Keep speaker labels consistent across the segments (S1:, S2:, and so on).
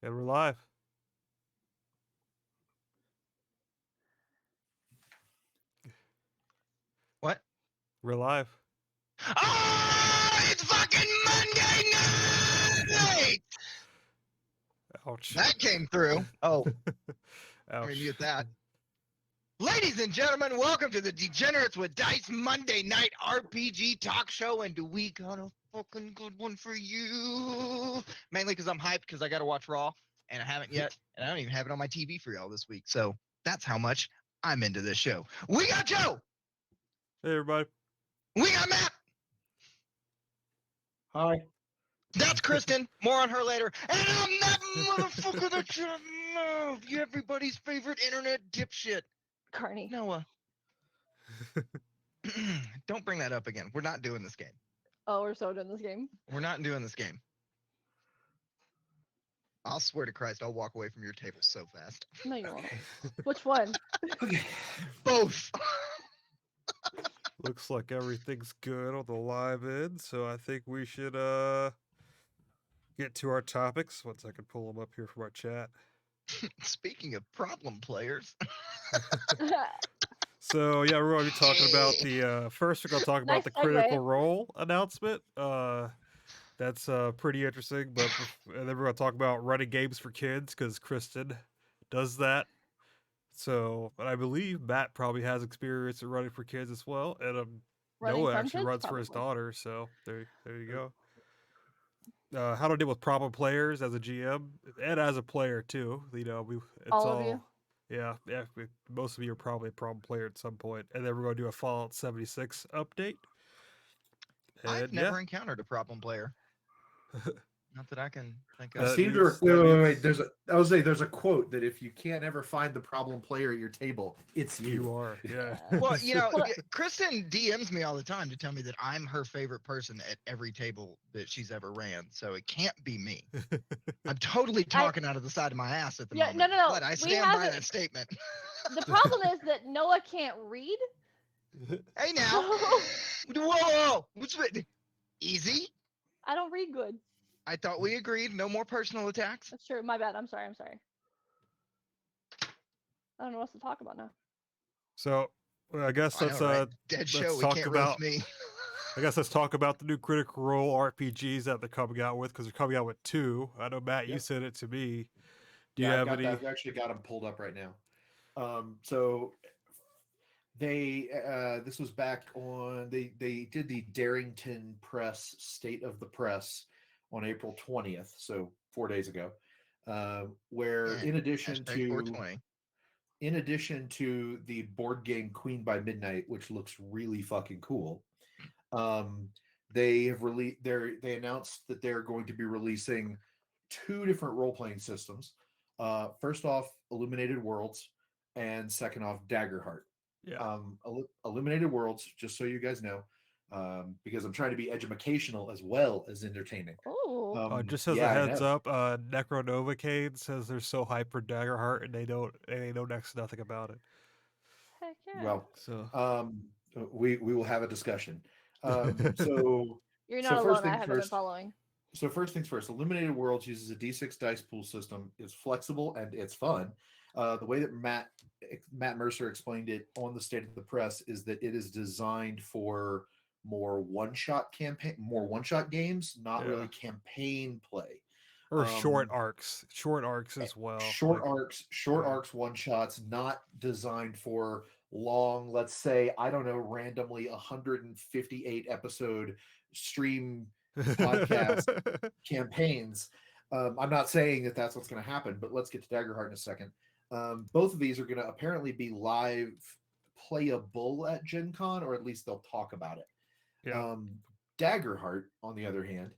S1: And we're live.
S2: What?
S1: We're live.
S2: Oh, it's fucking Monday night!
S1: Ouch.
S2: That came through. Oh, let me
S1: Ouch.
S2: mute that. Ladies and gentlemen, welcome to the Degenerates with Dice Monday Night RPG Talk Show, and do we got a fucking good one for you? Mainly because I'm hyped because I got to watch Raw, and I haven't yet, and I don't even have it on my TV for y'all this week, so that's how much I'm into this show. We got Joe!
S1: Hey, everybody.
S2: We got Matt!
S3: Hi.
S2: That's Kristen. More on her later. And I'm that motherfucker that you love. You everybody's favorite internet dipshit.
S4: Carney.
S2: Noah. Don't bring that up again. We're not doing this game.
S4: Oh, we're so done this game.
S2: We're not doing this game. I'll swear to Christ, I'll walk away from your table so fast.
S4: No, you won't. Which one?
S3: Okay.
S2: Both.
S1: Looks like everything's good on the live end, so I think we should get to our topics. Once I can pull them up here from our chat.
S2: Speaking of problem players.
S1: So yeah, we're going to be talking about the first. We're going to talk about
S4: Nice
S1: the
S4: segue.
S1: Critical Role announcement. That's pretty interesting. And then we're going to talk about running games for kids because Kristen does that. So, and I believe Matt probably has experience in running for kids as well, and
S4: Running
S1: Noah
S4: from
S1: actually
S4: kids?
S1: runs for his
S4: Probably.
S1: daughter. So there you go. How to deal with problem players as a GM and as a player too. You know, it's
S4: All of you?
S1: Yeah, most of you are probably a problem player at some point. And then we're going to do a Fallout 76 update.
S2: I've
S1: And
S2: never encountered a problem player. Not that I can think
S3: I
S2: of.
S3: seem to. Wait. There's a quote that if you can't ever find the problem player at your table, it's
S1: you
S3: you.
S1: are, yeah.
S2: Well, you know, Kristen DMs me all the time to tell me that I'm her favorite person at every table that she's ever ran. So it can't be me. I'm totally talking out of the side of my ass at the
S4: Yeah,
S2: moment.
S4: no.
S2: But I
S4: We
S2: stand by
S4: haven't-
S2: that statement.
S4: The problem is that Noah can't read.
S2: Hey now. Whoa. Easy.
S4: I don't read good.
S2: I thought we agreed. No more personal attacks.
S4: That's true. My bad. I'm sorry. I don't know what to talk about now.
S1: So I guess
S2: I
S1: let's
S2: know, right? Dead
S1: let's
S2: show. We
S1: talk
S2: can't
S1: about.
S2: roast me.
S1: I guess let's talk about the new Critical Role RPGs that they're coming out with because they're coming out with 2. I know Matt, you
S3: Yep.
S1: sent it to me. Do you
S3: Yeah,
S1: have any?
S3: I've actually got them pulled up right now. So they this was back on they did the Darrington Press State of the Press on April 20th, so 4 days ago, where in addition
S2: Hashtag 420.
S3: to the board game Queen by Midnight, which looks really fucking cool, they have they announced that they're going to be releasing 2 different role-playing systems. First off, Illuminated Worlds, and second off, Daggerheart.
S1: Yeah.
S3: Illuminated Worlds, just so you guys know, because I'm trying to be educational as well as entertaining.
S4: Oh.
S1: Just as a heads up, Necronovacade says they're so hyped for Daggerheart and they know next to nothing about it.
S4: Heck yeah.
S3: Well,
S1: So
S3: we will have a discussion. So
S4: You're
S3: so
S4: not
S3: first
S4: alone. I
S3: things
S4: haven't been
S3: first.
S4: following.
S3: So first things first, Illuminated Worlds uses a D6 dice pool system. It's flexible and it's fun. The way that Matt Mercer explained it on the State of the Press is that it is designed for more one-shot games, not
S1: Yeah.
S3: really campaign play.
S1: or short arcs as well.
S3: Short arcs, one-shots, not designed for long, let's say, I don't know, randomly 158 episode stream podcast campaigns. I'm not saying that that's what's going to happen, but let's get to Daggerheart in a second. Both of these are going to apparently be live playable at Gen Con, or at least they'll talk about it.
S1: Yeah.
S3: Daggerheart, on the other hand,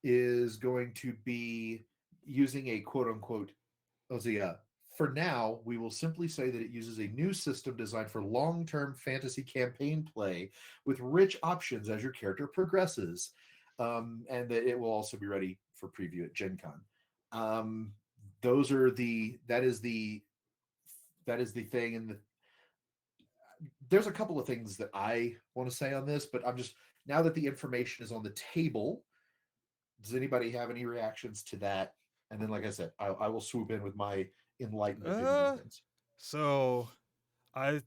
S3: is going to be using a quote-unquote, for now, we will simply say that it uses a new system designed for long-term fantasy campaign play with rich options as your character progresses. And that it will also be ready for preview at Gen Con. That is the thing. And there's a couple of things that I want to say on this, but I'm just, now that the information is on the table, does anybody have any reactions to that and then, like I said, I will swoop in with my enlightened opinion
S1: Uh,
S3: on things.
S1: So I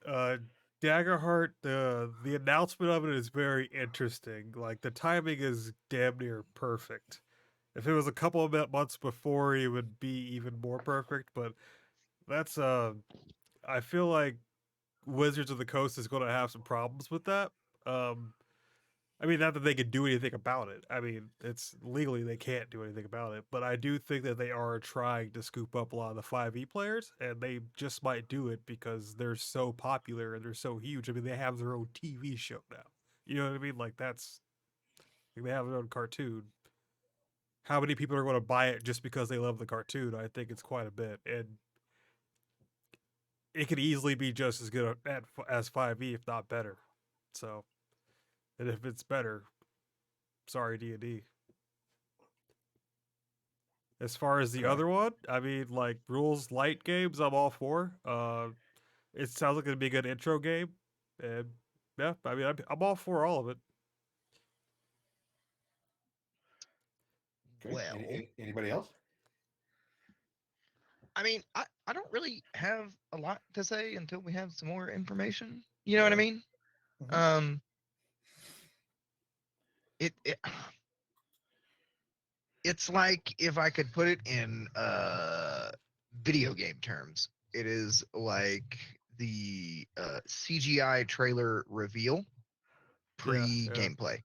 S1: uh Daggerheart, the announcement of it is very interesting. Like the timing is damn near perfect. If it was a couple of months before, it would be even more perfect. But that's I feel like Wizards of the Coast is going to have some problems with that. Um, I mean, not that they could do anything about it. I mean, it's legally they can't do anything about it. But I do think that they are trying to scoop up a lot of the 5e players, and they just might do it because they're so popular and they're so huge. I mean, they have their own TV show now. You know what I mean? Like that's like they have their own cartoon. How many people are going to buy it just because they love the cartoon? I think it's quite a bit, and it could easily be just as good as 5e, if not better. So, and if it's better, sorry D&D. As far as the
S3: Okay.
S1: other one, I mean, like rules light games, I'm all for. It sounds like it'd be a good intro game, and yeah, I mean, I'm all for all of it.
S3: Okay.
S2: Well,
S3: Anybody else?
S2: I mean, I don't really have a lot to say until we have some more information. You know what I
S1: Yeah.
S2: mean?
S3: Mhm.
S2: It it's like if I could put it in video game terms, it is like the CGI trailer reveal
S1: Yeah,
S2: pre
S1: yeah.
S2: gameplay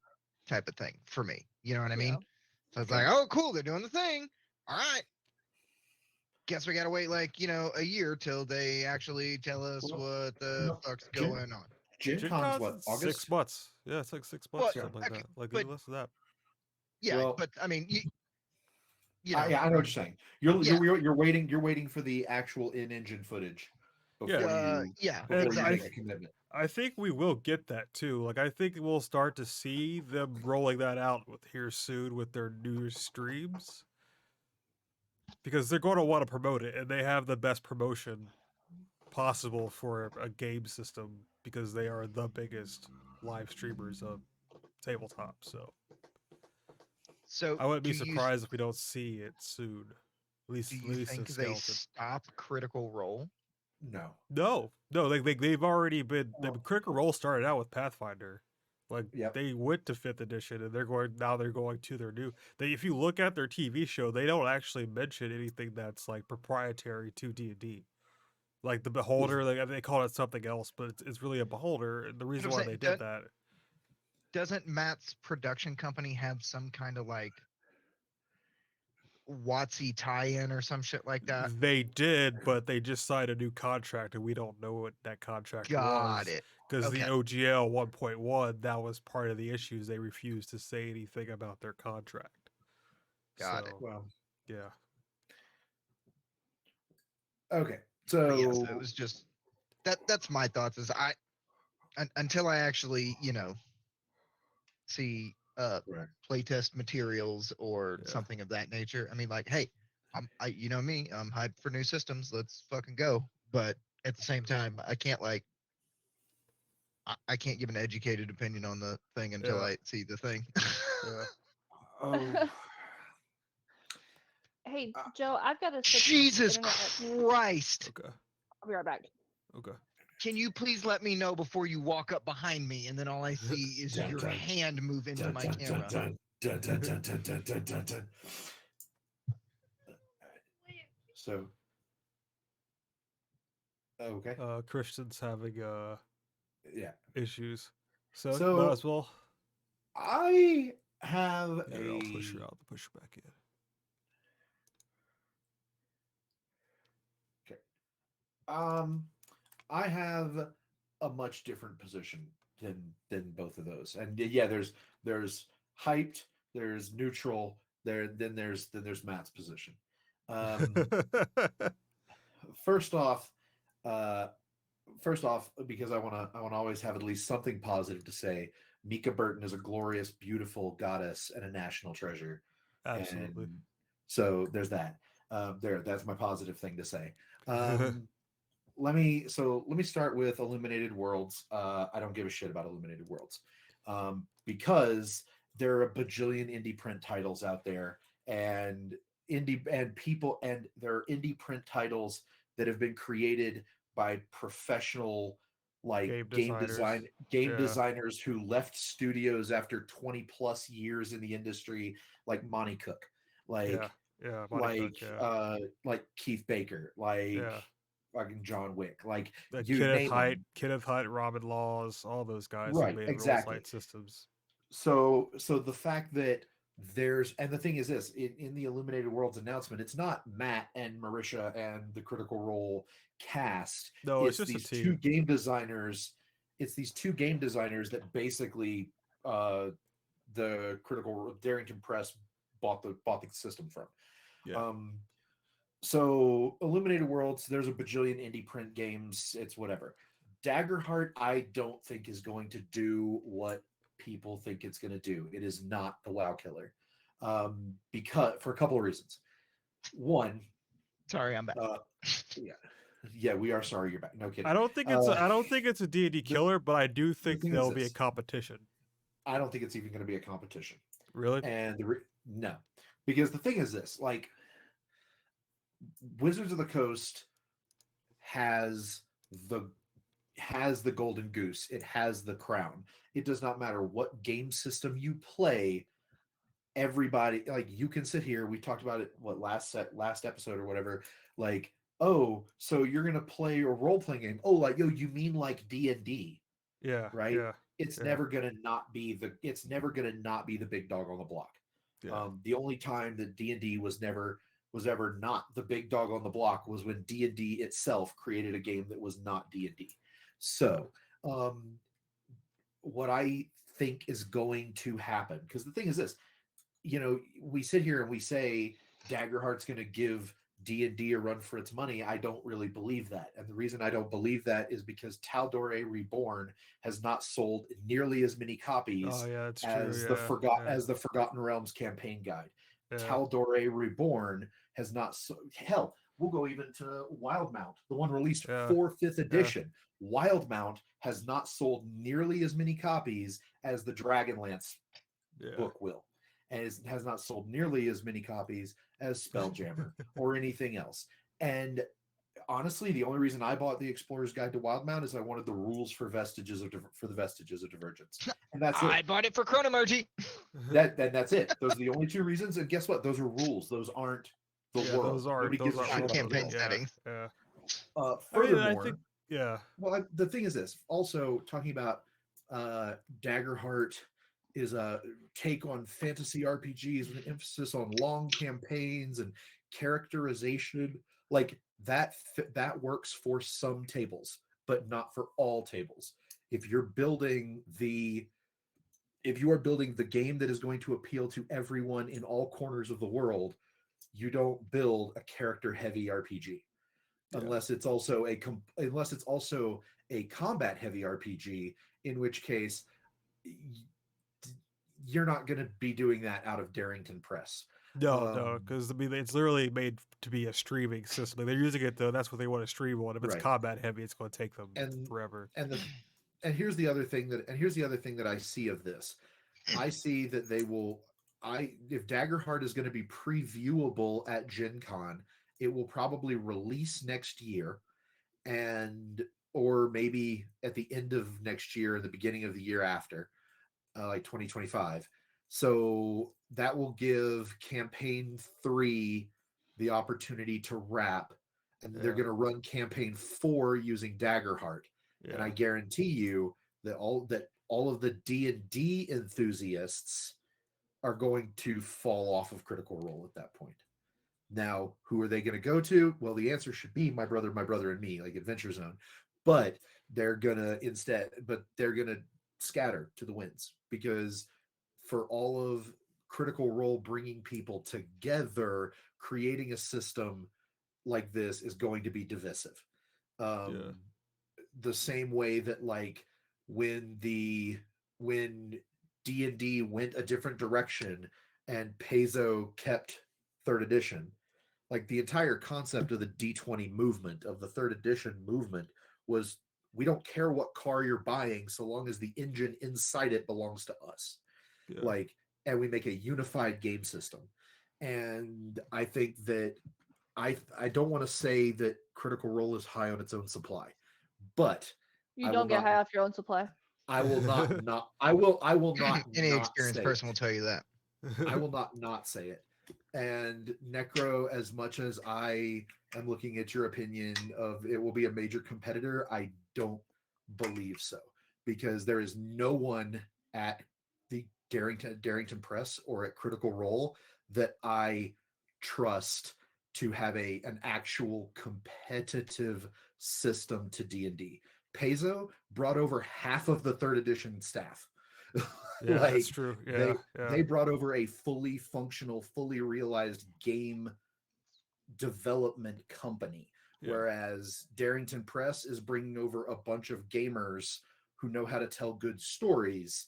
S2: type of thing for me. You know what I
S4: Yeah.
S2: mean? So it's
S3: Okay.
S2: like, oh, cool, they're doing the thing. All right. Guess we gotta wait like a year till they actually tell us
S3: Well,
S2: what the
S3: no,
S2: fuck's
S3: Gen,
S2: going on.
S3: Gen
S1: Gen
S3: Con's
S1: Con's
S3: what,
S1: in
S3: August?
S1: 6 months. Yeah, it's like 6 months,
S2: Well,
S3: Yeah.
S1: something like
S2: okay,
S1: that. Like
S2: but
S1: less than that.
S2: yeah,
S3: Well,
S2: but I mean, you
S3: I,
S2: know,
S3: yeah, I know what you're saying. You're,
S2: yeah,
S3: you're waiting for the actual in-engine footage
S1: Yeah,
S2: yeah,
S3: before you
S2: exactly.
S3: make a commitment.
S1: I think we will get that too. Like I think we'll start to see them rolling that out with here soon with their new streams. Because they're going to want to promote it and they have the best promotion possible for a game system because they are the biggest live streamers of tabletop. So
S2: So
S1: I wouldn't be
S2: do you
S1: surprised if we don't see it soon.
S2: do
S1: At
S2: you
S1: least a
S2: think they
S1: skeleton.
S2: stop Critical Role?
S3: No.
S1: No, they've already been. The
S3: Well,
S1: Critical Role started out with Pathfinder, like
S3: Yep.
S1: they went to 5th edition, and they're going to their new. They if you look at their TV show, they don't actually mention anything that's like proprietary to D&D. Like the Beholder, they call it something else, but it's really a Beholder. And the
S2: But
S1: reason
S2: I'm
S1: why
S2: saying,
S1: they did that,
S2: doesn't Matt's production company have some kind of like WotC tie-in or some shit like that?
S1: they did, but they just signed a new contract, and we don't know what that contract
S2: Got
S1: was.
S2: it.
S1: Because the
S2: Okay.
S1: OGL 1.1, that was part of the issues. They refused to say anything about their contract.
S2: Got it.
S3: Well,
S1: Yeah.
S3: okay.
S2: But yeah,
S3: So
S2: so it was just that's my thoughts is until I actually, see
S3: right.
S2: playtest materials or
S1: Yeah.
S2: something of that nature. I mean, like, hey, you know me, I'm hyped for new systems. Let's fucking go. But at the same time, I can't like, I can't give an educated opinion on the thing until
S1: Yeah.
S2: I see the thing.
S1: Yeah.
S3: Oh,
S4: Hey,
S3: Uh,
S4: Joe, I've got to switch
S2: Jesus
S4: internet.
S2: Christ!
S1: Okay.
S4: I'll be right back.
S1: Okay.
S2: Can you please let me know before you walk up behind me, and then all I see is
S3: Dun,
S2: your
S3: dun.
S2: hand move into
S3: Dun,
S2: my
S3: dun,
S2: camera.
S3: dun, dun, dun, dun, dun, dun, dun, dun, dun. So, okay.
S1: Christian's having
S3: Yeah.
S1: issues. So,
S3: So-
S1: might as well.
S3: I have
S1: Yeah, I'll push her out. Push her back in.
S3: I have a much different position than both of those. And yeah, there's hyped, there's neutral, then there's Matt's position. First off, because I wanna always have at least something positive to say. Mika Burton is a glorious, beautiful goddess and a national treasure.
S1: Absolutely.
S3: And so there's that. That's my positive thing to say. Let me start with Illuminated Worlds. I don't give a shit about Illuminated Worlds because there are a bajillion indie print titles out there, and people, and there are indie print titles that have been created by professional like
S1: Game designers.
S3: game
S1: Yeah.
S3: designers who left studios after 20 plus years in the industry, like Monty Cook,
S1: Yeah.
S3: like
S1: Yeah. Monty Cook. Yeah.
S3: like Keith Baker, like
S1: Yeah.
S3: fucking John Wick, like you
S1: Kenneth
S3: name
S1: Haidt,
S3: them.
S1: Robin Laws, all those guys have
S3: Right,
S1: made roll
S3: exactly.
S1: slide systems.
S3: So the fact that and the thing is this, in the Illuminated Worlds announcement, it's not Matt and Marisha and the Critical Role cast.
S1: No, it's just a team.
S3: It's these two game designers that basically the Critical Darrington Press bought the system from.
S1: Yeah.
S3: So Illuminated Worlds, there's a bajillion indie print games. It's whatever. Daggerheart, I don't think is going to do what people think it's going to do. It is not the WoW killer, because for a couple of reasons. One,
S2: Sorry, I'm back.
S3: yeah, we are sorry you're back. No kidding.
S1: I don't think it's a D&D killer, but I do think
S3: thing is
S1: there'll be a
S3: this.
S1: competition.
S3: I don't think it's even going to be a competition.
S1: Really?
S3: And no, because the thing is this: like, Wizards of the Coast has the golden goose. It has the crown. It does not matter what game system you play. Everybody, like, you can sit here. We talked about it last episode or whatever. Like, oh, so you're gonna play a role playing game? Oh, like, yo, you mean like D&D?
S1: Yeah.
S3: Right.
S1: Yeah.
S3: It's never gonna not be the big dog on the block.
S1: Yeah.
S3: The only time that D&D was ever not the big dog on the block was when D&D itself created a game that was not D&D. So, what I think is going to happen, because the thing is this, we sit here and we say Daggerheart's going to give D&D a run for its money. I don't really believe that. And the reason I don't believe that is because Tal'Dorei Reborn has not sold nearly as many copies as the Forgotten Realms campaign guide.
S1: Yeah.
S3: Tal'Dorei Reborn has not hell, we'll go even to Wildmount, the one released for 5th edition. Wildmount has not sold nearly as many copies as the Dragonlance book will, and has not sold nearly as many copies as Spelljammer or anything else. And honestly, the only reason I bought the Explorer's Guide to Wildmount is I wanted the rules for the Vestiges of Divergence, and that's it.
S2: I bought it for Chronomergy.
S3: That's it. Those are the only two reasons. And guess what? Those are rules. Those aren't the world.
S1: Those aren't
S2: campaign settings.
S1: Yeah.
S3: Furthermore,
S1: I think, yeah.
S3: Well, the thing is this. Also, talking about Daggerheart is a take on fantasy RPGs with an emphasis on long campaigns and characterization. Like that works for some tables, but not for all tables. If you are building the game that is going to appeal to everyone in all corners of the world, you don't build a character heavy RPG unless it's also a combat heavy RPG, in which case you're not going to be doing that out of Darrington Press.
S1: No, because it's literally made to be a streaming system. They're using it though. That's what they want to stream on. If it's combat heavy, it's going to take them forever.
S3: And here's the other thing that I see of this. I see that they will. If Daggerheart is going to be previewable at Gen Con, it will probably release next year, or maybe at the end of next year and the beginning of the year after, like 2025. So that will give campaign 3 the opportunity to wrap, and they're going to run campaign 4 using Daggerheart. Yeah. And I guarantee you that all of the D&D enthusiasts are going to fall off of Critical Role at that point. Now, who are they going to go to? Well, the answer should be my brother and me, like Adventure Zone. But they're going to scatter to the winds, because for all of Critical Role bringing people together, creating a system like this is going to be divisive. The same way that, like, when D&D went a different direction and Paizo kept 3rd edition, like the entire concept of the D20 movement, of the 3rd edition movement, was we don't care what car you're buying so long as the engine inside it belongs to us. Like, and we make a unified game system. and I think that I don't want to say that Critical Role is high on its own supply, but
S4: You
S3: I will
S4: don't get
S3: not
S4: high off your own supply.
S3: I will not I will not
S2: Any
S3: not
S2: experienced
S3: say
S2: person
S3: it.
S2: will tell you that.
S3: I will not say it. And Necro, as much as I am looking at your opinion of it will be a major competitor, I don't believe so, because there is no one at the Darrington Press or at Critical Role that I trust to have an actual competitive system to D&D. Paizo brought over half of the third edition staff.
S1: Yeah, that's
S3: Like
S1: true.
S3: they
S1: Yeah.
S3: they brought over a fully functional, fully realized game development company,
S1: Yeah.
S3: whereas Darrington Press is bringing over a bunch of gamers who know how to tell good stories,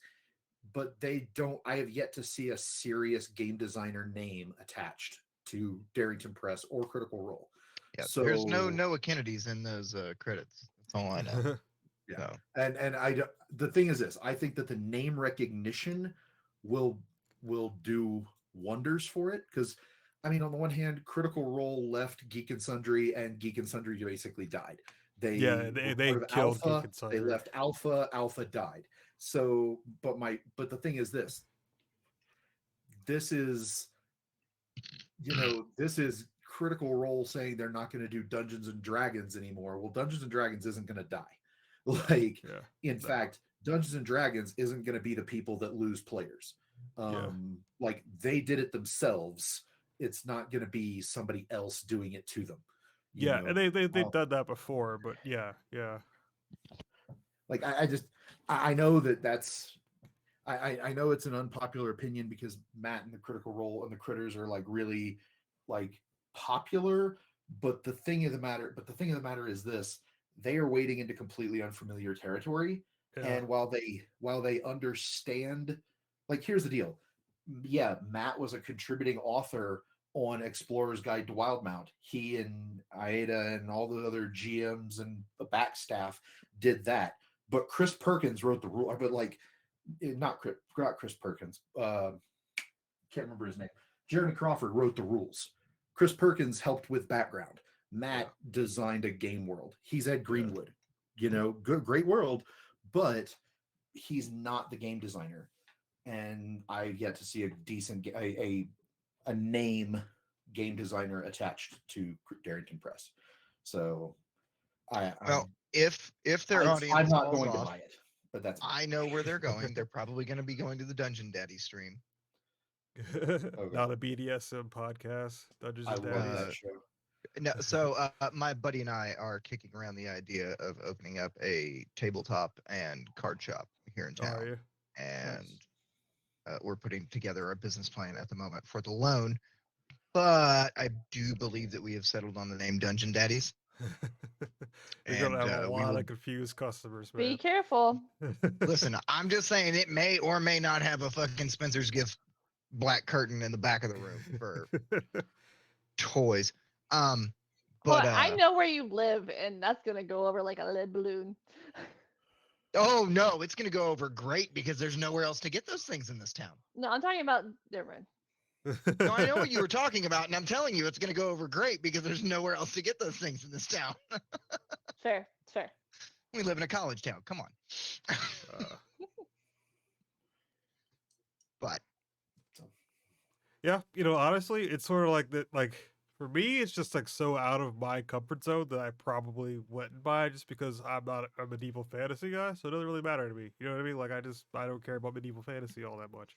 S3: but they don't. I have yet to see a serious game designer name attached to Darrington Press or Critical Role.
S2: Yeah,
S3: So
S2: there's no Noah Kennedys in those credits. That's all I know.
S3: yeah.
S2: So,
S3: And the thing is this, I think that the name recognition will do wonders for it, because I mean, on the one hand, Critical Role left Geek and Sundry, and Geek and Sundry basically died.
S1: Yeah,
S3: Were
S1: they
S3: part of
S1: killed Geek
S3: Alpha,
S1: and
S3: they
S1: Sundry.
S3: left Alpha died. So but the thing is this is, this is Critical Role saying they're not going to do Dungeons and Dragons anymore. Well, Dungeons and Dragons isn't going to die. Like,
S1: Yeah.
S3: in fact, Dungeons and Dragons isn't going to be the people that lose players. Like, they did it themselves. It's not going to be somebody else doing it to them.
S1: Yeah, and they've done that before, but yeah.
S3: Like, I know that's I know it's an unpopular opinion, because Matt and the Critical Role and the Critters are like really like popular, but the thing of the matter is this: they are wading into completely unfamiliar territory.
S1: Yeah.
S3: And while they understand, like, here's the deal. Yeah, Matt was a contributing author on Explorer's Guide to Wildmount. He and Aida and all the other GMs and the back staff did that. But Chris Perkins wrote the rule. But like, not Chris Perkins. Can't remember his name. Jeremy Crawford wrote the rules. Chris Perkins helped with background. Matt designed a game world. He's Ed Greenwood. Great world, but he's not the game designer. And I've yet to see a decent a name game designer attached to Darrington Press. So
S2: if their audience
S3: I'm not
S2: falls
S3: going
S2: off,
S3: to buy it, but that's
S2: I know where they're going. They're probably going to be going to the Dungeon Daddy stream.
S1: Not a BDSM podcast. Dungeons
S3: I
S1: and
S3: love
S1: Daddies.
S3: that show.
S2: No, so my buddy and I are kicking around the idea of opening up a tabletop and card shop here in town.
S1: Are you?
S2: And we're putting together a business plan at the moment for the loan. But I do believe that we have settled on the name Dungeon Daddies.
S1: You're gonna have a
S2: we
S1: lot
S2: will-
S1: of confused customers,
S4: Be
S1: man.
S4: careful.
S2: Listen, I'm just saying it may or may not have a fucking Spencer's Gift black curtain in the back of the room for toys. But
S4: But I know where you live, and that's gonna go over like a lead balloon.
S2: oh no, it's gonna go over great because there's nowhere else to get those things in this town.
S4: No, I'm talking about different.
S2: No, I know what you were talking about, and I'm telling you, it's gonna go over great because there's nowhere else to get those things in this town.
S4: Fair, it's fair.
S2: We live in a college town. Come on. But
S1: Yeah, honestly, it's sort of like that. Like for me, it's just like so out of my comfort zone that I probably wouldn't buy, just because I'm not a medieval fantasy guy, so it doesn't really matter to me. You know what I mean? Like I don't care about medieval fantasy all that much.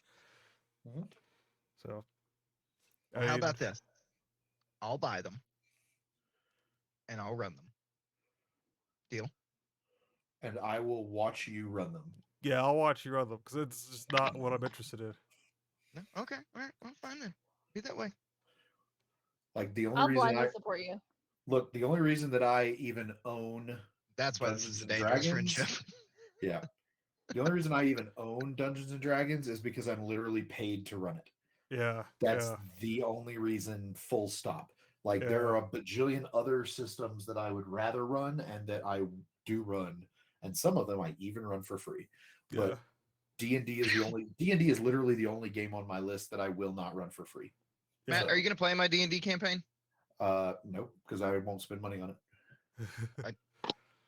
S3: Mhm.
S1: So,
S2: well, how about this? I'll buy them and I'll run them. Deal?
S3: And I will watch you run them.
S1: Yeah, I'll watch you run them because it's just not what I'm interested in.
S2: No? Okay. All right. Well, fine then. Be that way.
S3: Like, the only
S4: I'll
S3: reason
S4: blindly support you.
S3: the only reason that I even own
S2: That's why this is a
S3: Dungeons and
S2: dangerous
S3: Dragons?
S2: friendship.
S3: Yeah. The only reason I even own Dungeons and Dragons is because I'm literally paid to run it.
S1: Yeah,
S3: That's
S1: yeah,
S3: the only reason, full stop. Like, there are a bajillion other systems that I would rather run and that I do run, and some of them I even run for free.
S1: yeah.
S3: But D&D is literally the only game on my list that I will not run for free.
S2: Matt,
S1: Yeah.
S2: are you gonna play my D&D campaign?
S3: Nope, because I won't spend money on it.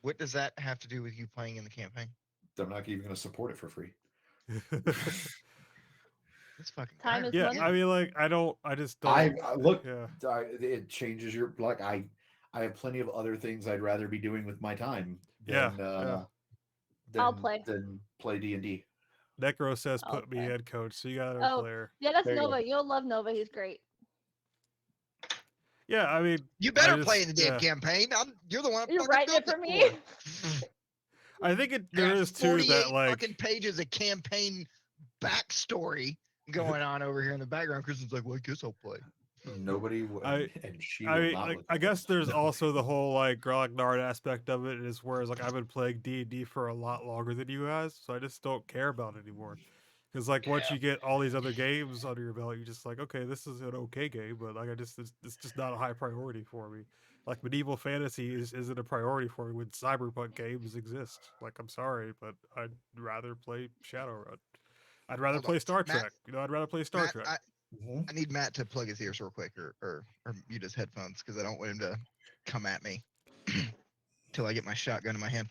S2: What does that have to do with you playing in the campaign?
S3: I'm not even going to support it for free.
S2: This fucking
S4: Time
S2: guy.
S4: is
S1: Yeah,
S4: money.
S1: I mean, like, I just don't.
S3: I look.
S1: Yeah,
S3: It changes your like. I have plenty of other things I'd rather be doing with my time
S1: Yeah,
S3: than
S1: yeah.
S4: I'll play.
S3: than play D&D.
S1: Necro says
S4: I'll
S1: put me
S4: play.
S1: head coach, so you got a
S4: Oh,
S1: player.
S4: yeah, that's
S3: There you go.
S4: Nova. You'll love Nova. He's great.
S1: Yeah, I mean,
S2: You better
S1: I
S2: play
S1: just-
S2: in the damn
S1: yeah.
S2: campaign. You're the one. I'm
S4: You're
S2: fucking
S4: writing it
S2: built
S4: for me.
S1: I think
S2: I
S1: there
S2: got
S1: is too
S2: 48
S1: that like
S2: fucking pages of campaign backstory going on over here in the background. Kristen's like, well, I guess I'll play.
S3: Nobody would,
S1: I-
S3: and she
S1: I
S3: will
S1: mean,
S3: not.
S1: like,
S3: let
S1: I
S3: you.
S1: guess there's
S3: No.
S1: also the whole like Grognard aspect of it is whereas like I've been playing D&D for a lot longer than you guys, so I just don't care about it anymore. Because like once you get all these other games under your belt, you're just like, okay, this is an okay game, but like it's just not a high priority for me. Like medieval fantasy isn't a priority for me when cyberpunk games exist. Like I'm sorry, but I'd rather play Shadowrun. I'd rather
S2: Hold on.
S1: play Star
S2: Matt-
S1: Trek. I'd rather play Star
S2: Matt,
S1: Trek.
S3: Mhm.
S2: I need Matt to plug his ears real quick or mute his headphones because I don't want him to come at me till I get my shotgun in my hand.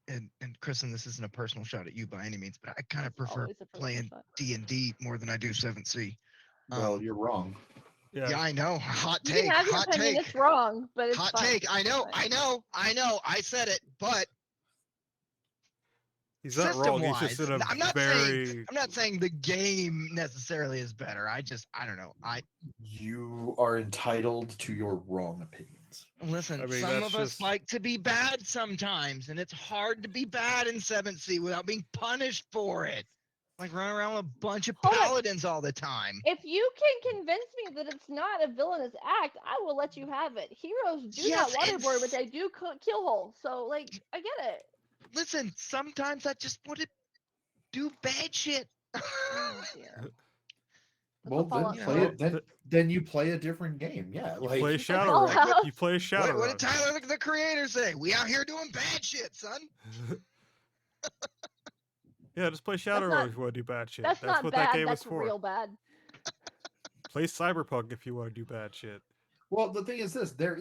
S2: And Kristen, this isn't a personal shot at you by any means, but I kind of prefer
S4: Always a personal
S2: playing
S4: shot.
S2: D&D more than I do 7th Sea.
S3: Well, you're wrong.
S2: Yeah, I know. Hot
S4: You
S2: take.
S4: can have your
S2: Hot
S4: opinion.
S2: take.
S4: It's wrong, but it's
S2: Hot
S4: fine.
S2: take. I know.
S4: Fine.
S2: I know. I said it, but
S1: He's not wrong. He's just
S2: system-wise,
S1: in a
S2: I'm not
S1: very.
S2: I'm not saying the game necessarily is better. I don't know.
S3: You are entitled to your wrong opinions.
S2: Listen,
S1: I mean,
S2: some
S1: that's
S2: of us
S1: just-
S2: like to be bad sometimes, and it's hard to be bad in 7th Sea without being punished for it. Like running around with a bunch of
S4: Hold on.
S2: paladins all the time.
S4: If you can convince me that it's not a villainous act, I will let you have it. Heroes do
S2: Yes,
S4: not
S2: and
S4: waterboard, but they do kill hole. So, like, I get it.
S2: Listen, sometimes I just want to do bad shit.
S4: Oh, dear. That's
S3: Well,
S4: what
S3: then
S4: Fallout
S3: play
S4: Four-
S3: it. Then you play a different game. Yeah,
S1: You
S3: like
S1: play
S4: Like
S1: Shadowrun.
S4: Fallout.
S1: You play
S2: What
S1: Shadowrun.
S2: did Tyler, the creator, say? We out here doing bad shit, son.
S1: Yeah, just play
S4: not-
S1: Shadowrun if you want to do bad shit.
S4: That's not
S1: what
S4: bad.
S1: that game
S4: That's
S1: is for.
S4: real bad.
S1: Play Cyberpunk if you want to do bad shit.
S3: Well, the thing is this: there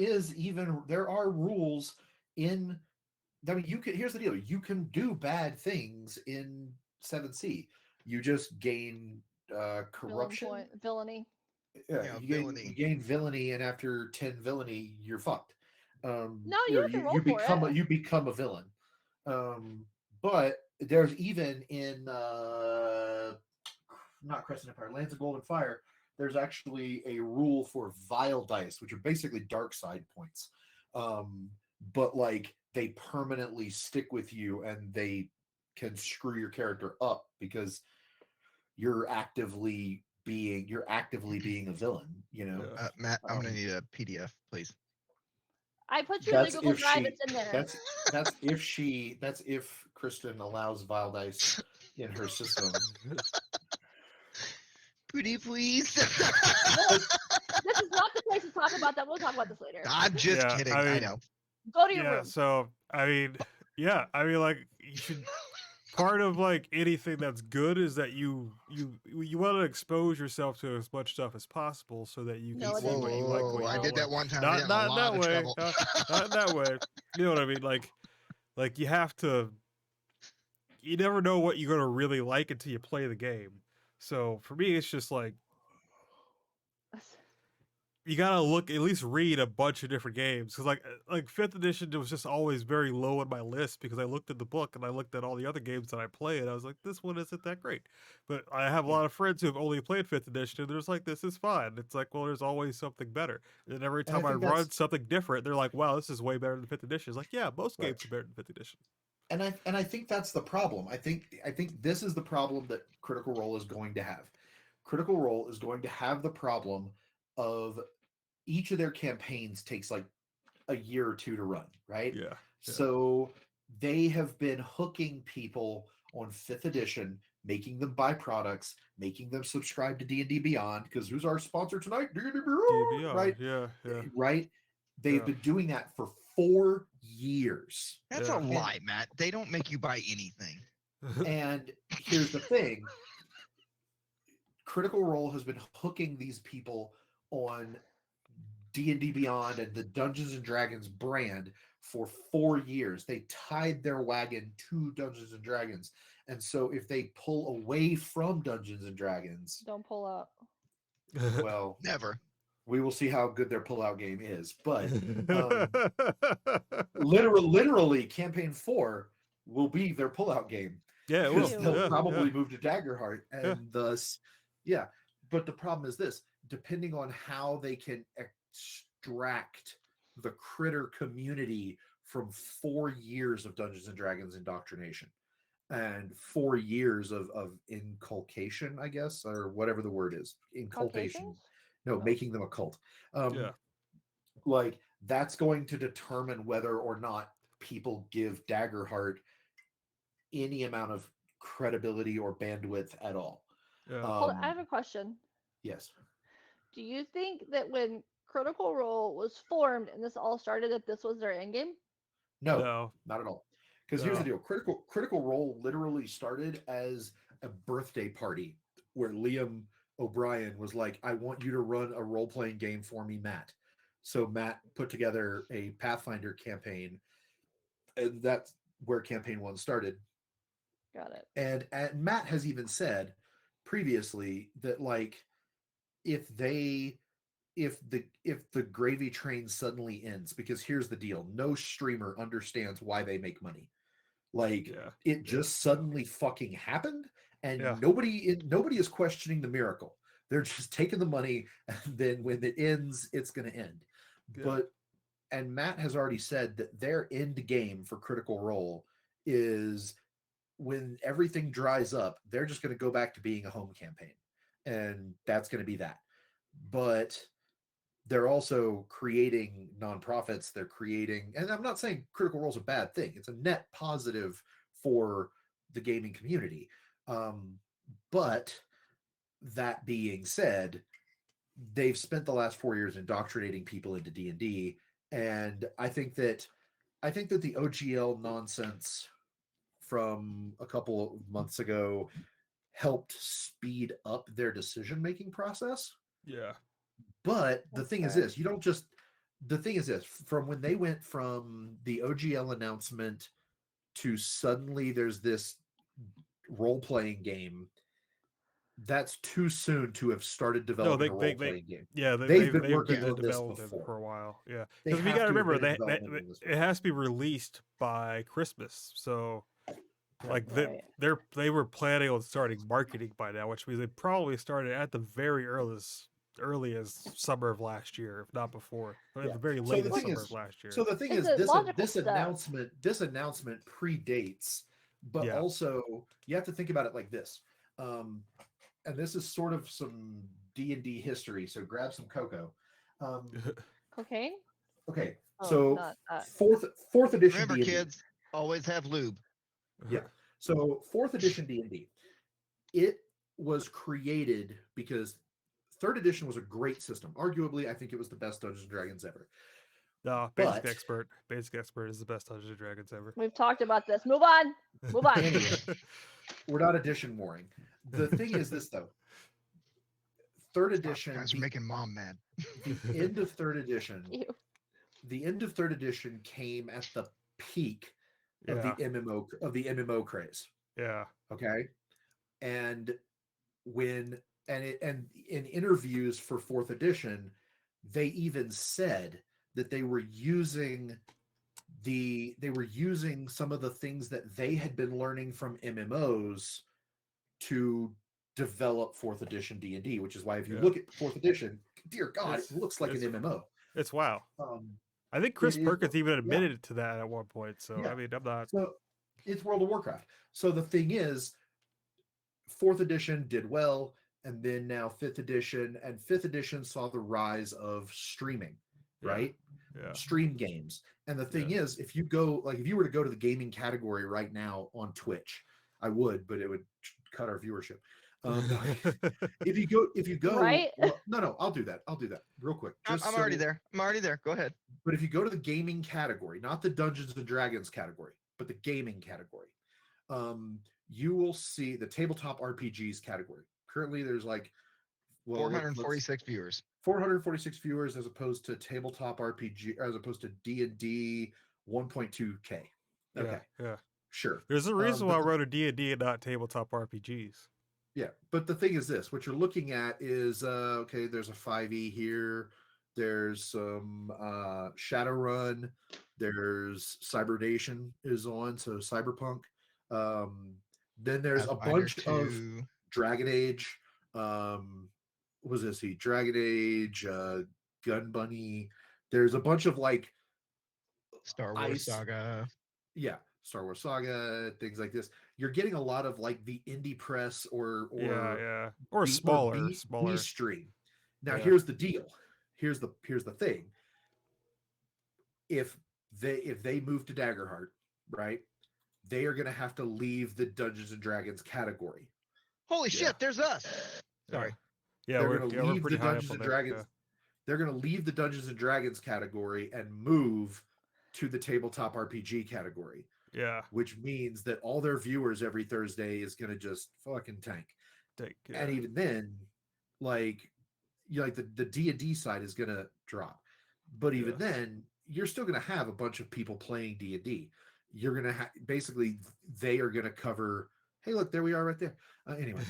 S3: are rules in. I mean, you can. Here's the deal: you can do bad things in 7th Sea. You just gain corruption.
S4: Villainy.
S3: Yeah,
S2: Yeah,
S3: you gain,
S2: villainy.
S3: you gain villainy, and after 10 villainy, you're fucked.
S4: No,
S3: you
S4: you can roll for
S3: become
S4: it.
S3: you become a villain. But there's even in not Crescent Empire, Lands of Golden Fire. There's actually a rule for vile dice, which are basically dark side points. But like they permanently stick with you, and they can screw your character up because you're actively being a villain. You know.
S1: Yeah.
S2: Matt, I'm gonna
S3: Um,
S2: need a PDF, please.
S4: I put you in the
S3: That's
S4: Google
S3: if
S4: Drive.
S3: she-
S4: It's in there.
S3: That's if Kristen allows vile dice in her system.
S2: Pretty please.
S4: This is not the place to talk about that. We'll talk about this later.
S2: I'm just
S1: Yeah,
S2: kidding.
S1: I
S2: I
S1: mean-
S2: know.
S4: Go to your
S1: Yeah,
S4: room.
S1: so I mean, like you should. Part of like anything that's good is that you want to expose yourself to as much stuff as possible so that you can
S4: No, I
S1: see
S4: didn't.
S1: what you like.
S2: Whoa,
S1: What you
S2: I
S1: don't
S2: did that
S1: like.
S2: one time.
S1: Not
S2: I got in a
S1: not
S2: lot
S1: that
S2: of
S1: way.
S2: trouble.
S1: Not in that way. You know what I mean? Like you have to. You never know what you're gonna really like until you play the game. So for me, it's just like you gotta at least read a bunch of different games because like 5th edition was just always very low on my list because I looked at the book and I looked at all the other games that I play and I was like, this one isn't that great. But I have a lot of friends who have only played 5th edition and they're just like, this is fine. It's like, well, there's always something better. And every
S3: And I
S1: time I
S3: think
S1: run
S3: that's-
S1: something different, they're like, wow, this is way better than 5th edition. It's like, yeah, most
S3: Right.
S1: games are better than 5th edition.
S3: And I think that's the problem. I think this is the problem that Critical Role is going to have. Critical Role is going to have the problem of each of their campaigns takes like a year or two to run, right?
S1: Yeah.
S3: So they have been hooking people on 5th edition, making them buy products, making them subscribe to D&D Beyond, because who's our sponsor tonight? D&D Beyond,
S1: DBR,
S3: right?
S1: Yeah.
S3: Right? They've
S1: Yeah.
S3: been doing that for 4 years.
S2: That's
S1: Yeah.
S2: a lie, Matt. They don't make you buy anything.
S3: And here's the thing. Critical Role has been hooking these people on D&D Beyond and the Dungeons and Dragons brand for 4 years. They tied their wagon to Dungeons and Dragons. And so if they pull away from Dungeons and Dragons,
S4: Don't pull out.
S3: well,
S2: Never.
S3: we will see how good their pullout game is. But literally, Campaign 4 will be their pullout game.
S1: Yeah, it
S3: Because
S1: will.
S3: they'll
S1: Yeah,
S3: probably
S1: yeah.
S3: move to Daggerheart, and thus, yeah. But the problem is this: depending on how they can extract the critter community from 4 years of Dungeons and Dragons indoctrination and 4 years of inculcation, I guess, or whatever the word is, inculcation.
S4: Caucasians?
S3: No,
S4: No.
S3: making them a cult.
S1: Yeah.
S3: Like that's going to determine whether or not people give Daggerheart any amount of credibility or bandwidth at all.
S1: Yeah.
S4: Hold on, I have a question.
S3: Yes.
S4: Do you think that when Critical Role was formed and this all started, that this was their end game?
S3: No,
S1: No.
S3: not at all. Because here's the
S1: No.
S3: deal: Critical Role literally started as a birthday party where Liam O'Brien was like, "I want you to run a role-playing game for me, Matt." So Matt put together a Pathfinder campaign, and that's where Campaign 1 started.
S4: Got it.
S3: And Matt has even said previously that like if the gravy train suddenly ends, because here's the deal: no streamer understands why they make money. Like
S1: Yeah.
S3: it just suddenly fucking happened, and
S1: Yeah.
S3: nobody is questioning the miracle. They're just taking the money, and then when it ends, it's going to end.
S1: Yeah.
S3: And Matt has already said that their end game for Critical Role is when everything dries up, they're just going to go back to being a home campaign, and that's going to be that. But they're also creating nonprofits. They're creating, and I'm not saying Critical Role is a bad thing. It's a net positive for the gaming community. But that being said, they've spent the last 4 years indoctrinating people into D&D, and I think that the OGL nonsense from a couple of months ago helped speed up their decision-making process.
S1: Yeah.
S3: But the thing is
S4: Okay.
S3: this: from when they went from the OGL announcement to suddenly there's this role-playing game, that's too soon to have started developing a role-playing game.
S1: Yeah,
S3: They've been
S1: they've
S3: working
S1: been
S3: on this
S1: developing
S3: before.
S1: for a while. Yeah,
S3: They
S1: because we
S3: have
S1: got to
S3: to have
S1: remember
S3: been in
S1: that
S3: development on this
S1: it has to be released by Christmas. So, like
S4: Right.
S1: they were planning on starting marketing by now, which means they probably started at the very earliest summer of last year, if not before, or at
S3: Yeah.
S1: the very
S3: So the
S1: latest
S3: thing
S1: summer
S3: is-
S1: of last year.
S3: So the thing
S4: It's
S3: is,
S4: a logical
S3: this
S4: step.
S3: announcement predates, but
S1: Yeah.
S3: also you have to think about it like this. And this is sort of some D&D history. So grab some cocoa.
S4: Cocaine?
S3: Okay,
S4: Oh,
S3: so
S4: not that.
S3: fourth edition
S2: Remember,
S3: D&D.
S2: kids, always have lube.
S3: Yeah. So 4th edition D&D, it was created because 3rd edition was a great system. Arguably, I think it was the best Dungeons and Dragons ever.
S1: No,
S3: But-
S1: Basic Expert is the best Dungeons and Dragons ever.
S4: We've talked about this. Move on. Move on.
S3: Anyway. We're not edition warring. The thing is this though. 3rd edition,
S2: Guys are making mom mad.
S3: the end of 3rd edition,
S4: Ew.
S3: the end of 3rd edition came at the peak of
S1: Yeah,
S3: the MMO craze.
S1: yeah,
S3: Okay. And when and in interviews for 4th edition, they even said that they were using some of the things that they had been learning from MMOs to develop 4th edition D&D, which is why if you
S1: Yeah.
S3: look at 4th edition, dear God,
S1: It's-
S3: it looks like an
S1: it's-
S3: MMO.
S1: it's wow.
S3: Um,
S1: I think Chris
S3: is-
S1: Perkins even
S3: yeah.
S1: admitted to that at one point. So
S3: Yeah.
S1: I mean, I'm not.
S3: So it's World of Warcraft. So the thing is, 4th edition did well, and then now 5th edition, and 5th edition saw the rise of streaming,
S1: Yeah.
S3: right?
S1: Yeah,
S3: Stream games. And the thing is, if you were to go to the gaming category right now on Twitch, I would, but it would cut our viewership. If you go,
S4: Right?
S3: well, no, I'll do that real quick.
S2: I'm
S3: just
S2: already
S3: so-
S2: there. I'm already there. Go ahead.
S3: But if you go to the gaming category, not the Dungeons and Dragons category, but the gaming category, you will see the tabletop RPGs category. Currently, there's like well, let's
S2: 446 viewers.
S3: 446 viewers as opposed to tabletop RPG, as opposed to D&D 1.2K. Okay,
S1: Yeah.
S3: sure.
S1: There's a reason why I
S3: but
S1: wrote a D&D and not tabletop RPGs.
S3: Yeah, but the thing is this: what you're looking at is okay. There's a 5e here. There's some Shadowrun. There's Cyberdation is on, so Cyberpunk. Then there's a
S2: Pathfinder
S3: bunch of
S2: 2.
S3: Dragon Age. What was this? Dragon Age, Gun Bunny. There's a bunch of like
S2: Star Wars
S3: Ice.
S2: Saga.
S3: Yeah, Star Wars Saga, things like this. You're getting a lot of like the indie press or
S1: Yeah. Or
S3: B-
S1: smaller.
S3: B stream. Now
S1: Yeah.
S3: here's the deal. Here's the thing. If they move to Daggerheart, right, they are gonna have to leave the Dungeons and Dragons category.
S2: Holy
S1: Yeah.
S2: shit, there's us. Sorry.
S1: Yeah,
S3: They're
S1: we're
S3: gonna
S1: we're
S3: leave
S1: pretty
S3: the
S1: high up
S3: Dungeons
S1: on
S3: and
S1: there.
S3: Dragons. They're gonna leave the Dungeons and Dragons category and move to the tabletop RPG category,
S1: Yeah.
S3: which means that all their viewers every Thursday is gonna just fucking tank.
S1: Yeah.
S3: And even then, like the D&D side is gonna drop, but even
S1: Yeah.
S3: then you're still gonna have a bunch of people playing D&D. You're gonna basically they are gonna cover, hey look, there we are right there. Anyway,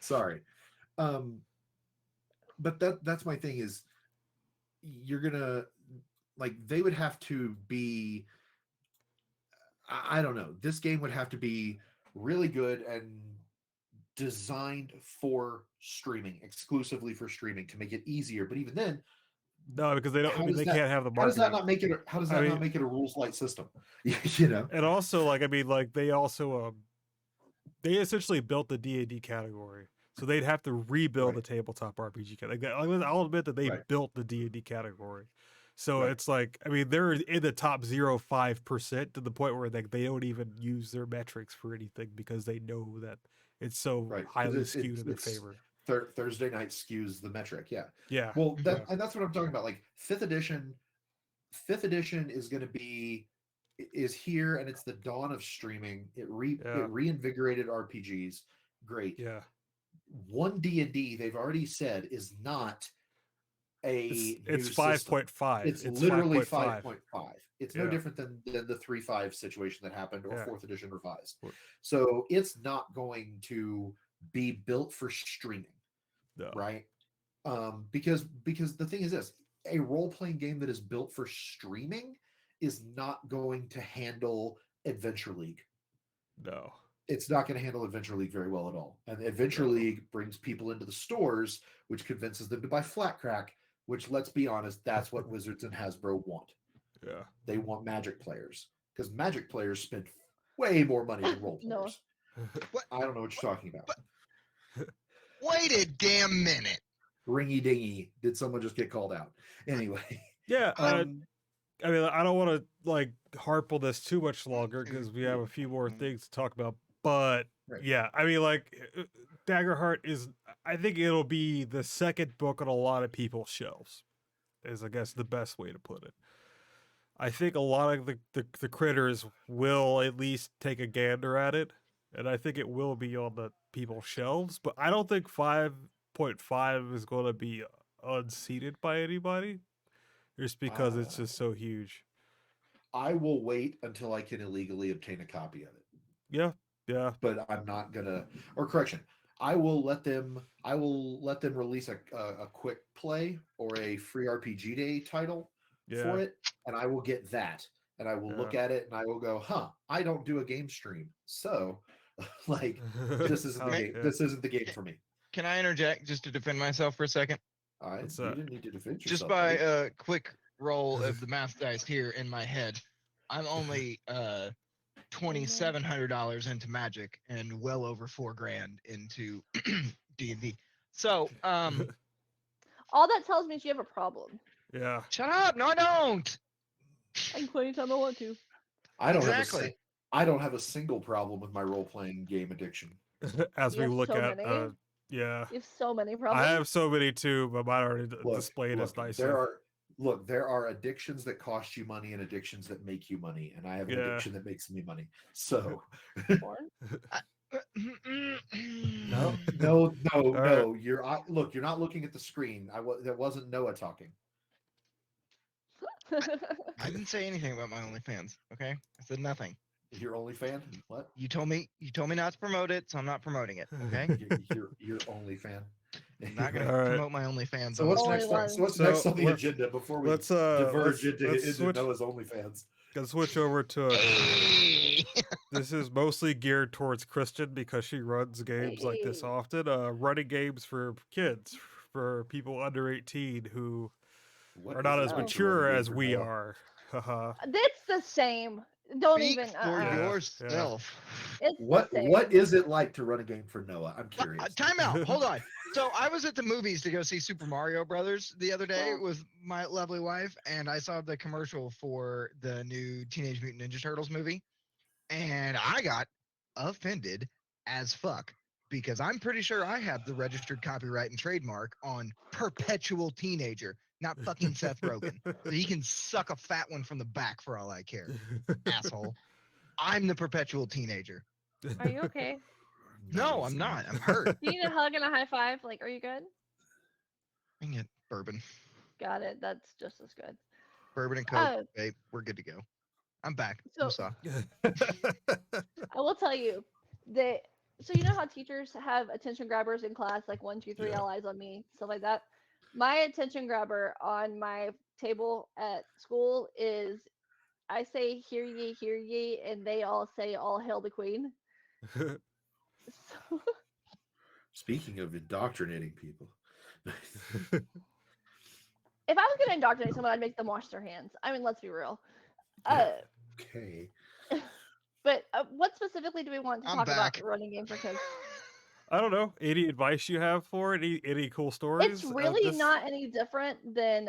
S3: sorry. But that's my thing is you're gonna like they would have to be, I don't know, this game would have to be really good and designed for streaming, exclusively for streaming, to make it easier. But even then,
S1: No, because they don't.
S3: How
S1: I mean,
S3: does
S1: they
S3: that-
S1: can't have the
S3: how does that
S1: marketing.
S3: not make it? How does
S1: I
S3: that
S1: mean-
S3: not make it a rules light system? You know,
S1: And also, like, I mean, like, they also they essentially built the D&D category, so they'd have to rebuild
S3: Right.
S1: the tabletop RPG category. I'll admit that they
S3: Right.
S1: built the D&D category, so
S3: Right.
S1: it's like, I mean, they're in the top 0.05% to the point where they don't even use their metrics for anything because they know that it's so
S3: Right, 'cause
S1: highly
S3: it's-
S1: skewed in their
S3: it's-
S1: favor.
S3: Thursday night skews the metric. Yeah.
S1: Yeah.
S3: Well,
S1: Yeah.
S3: and that's what I'm talking about. Like fifth edition is going to be is here, and it's the dawn of streaming. It
S1: Yeah.
S3: reinvigorated RPGs. Great.
S1: Yeah.
S3: One D&D they've already said is not a
S1: It's
S3: new system.
S1: 5.5.
S3: It's literally
S1: 5.5.
S3: 5.5. It's no
S1: Yeah.
S3: different than the 3.5 situation that happened, or
S1: Yeah.
S3: 4th edition revised.
S1: Or-
S3: So it's not going to be built for streaming,
S1: No.
S3: right? Because the thing is this: a role-playing game that is built for streaming is not going to handle Adventure League.
S1: No.
S3: It's not going to handle Adventure League very well at all. And Adventure
S1: No.
S3: League brings people into the stores, which convinces them to buy Flat Crack, which, let's be honest, that's what Wizards and Hasbro want.
S1: Yeah.
S3: They want Magic players, because Magic players spend way more money than role
S4: No.
S3: players. I don't know what you're talking about.
S2: Wait a damn minute.
S3: Ringy dingy. Did someone just get called out? Anyway.
S1: Yeah.
S3: Um,
S1: I mean, I don't want to like harp on this too much longer because we have a few more things to talk about. But
S3: Right.
S1: yeah, I mean, like Daggerheart is, I think it'll be the second book on a lot of people's shelves, is I guess the best way to put it. I think a lot of the critters will at least take a gander at it, and I think it will be on the people's shelves. But I don't think 5.5 is going to be unseated by anybody, just because it's just so huge.
S3: I will wait until I can illegally obtain a copy of it.
S1: Yeah, yeah,
S3: But I'm not gonna, or correction, I will let them release a quick play or a free RPG day title
S1: yeah.
S3: for it, and I will get that, and I will look at it and I will go, I don't do a game stream, so like this isn't the
S1: Oh,
S3: game.
S1: yeah.
S3: This isn't the game for me.
S2: Can I interject just to defend myself for a second?
S1: What's
S3: You
S1: that?
S3: didn't need to defend yourself.
S2: Just by
S3: buddy.
S2: a quick roll of the math dice here in my head, I'm only $2,700 into Magic and well over $4,000 into D&D. So,
S4: All that tells me is you have a problem.
S1: Yeah.
S2: shut up! No, I don't.
S4: I can quit anytime I want to.
S3: I don't
S2: exactly.
S3: I don't have a single problem with my role playing game addiction.
S1: As
S4: You
S1: we
S4: have
S1: look
S4: so
S1: at,
S4: many?
S1: yeah,
S4: You have so many problems.
S1: I have so many too, but mine are displayed as
S3: Look,
S1: nicely.
S3: there are addictions that cost you money and addictions that make you money, and I have an
S1: Yeah.
S3: addiction that makes me money. So
S4: Porn?
S3: No, no, no,
S1: All right.
S3: no. Look. You're not looking at the screen. That wasn't Noah talking.
S2: I didn't say anything about my OnlyFans. Okay, I said nothing.
S3: Your only fan? What?
S2: You told me not to promote it, so I'm not promoting it. Okay,
S3: Your only fan.
S2: I'm not gonna
S1: All right.
S2: promote my OnlyFans.
S3: So
S2: on
S3: what's
S2: this
S4: Only
S3: next?
S4: one.
S3: So what's
S1: So
S3: next on the
S1: let's-
S3: agenda before we
S1: Let's
S3: diverge into
S1: let's switch.
S3: Noah's OnlyFans?
S1: Let's switch over to.
S2: Hey!
S1: This is mostly geared towards Kristen because she runs games like this
S4: Hey.
S1: often. Running games for kids, for people under 18 who
S3: What
S1: are not
S3: is
S1: as
S3: it
S4: Oh.
S3: like to run a
S1: mature
S3: game
S1: as
S3: for
S1: we
S3: Noah?
S1: are. Haha.
S4: It's the same. Don't
S2: Speak
S4: even.
S2: for
S1: Yeah,
S2: yourself.
S4: It's
S3: What
S4: the same.
S3: What is it like to run a game for Noah? I'm curious.
S2: Time out. Hold on. So I was at the movies to go see Super Mario Brothers the other day
S4: Oh.
S2: with my lovely wife, and I saw the commercial for the new Teenage Mutant Ninja Turtles movie, and I got offended as fuck because I'm pretty sure I have the registered copyright and trademark on Perpetual Teenager, not fucking Seth Rogen. So he can suck a fat one from the back for all I care, asshole. I'm the Perpetual Teenager.
S4: Are you okay?
S2: No,
S3: he's
S2: I'm not. I'm hurt.
S4: Do you need a hug and a high five? Like, are you good?
S2: Dang it, bourbon.
S4: Got it. That's just as good.
S2: Bourbon and Coke, babe. We're good to go. I'm back.
S4: So-
S2: I'm sorry.
S4: I will tell you that. So you know how teachers have attention grabbers in class, like 1, 2, 3,
S1: Yeah.
S4: all eyes on me, stuff like that. My attention grabber on my table at school is, I say "Hear ye," and they all say "All hail the Queen." So,
S3: Speaking of indoctrinating people,
S4: if I was gonna indoctrinate someone, I'd make them wash their hands. I mean, let's be real.
S3: okay.
S4: But what specifically do we want to
S2: I'm
S4: talk
S2: back.
S4: about running game for kids?
S1: I don't know. Any advice you have for it? Any cool stories?
S4: It's really not any different than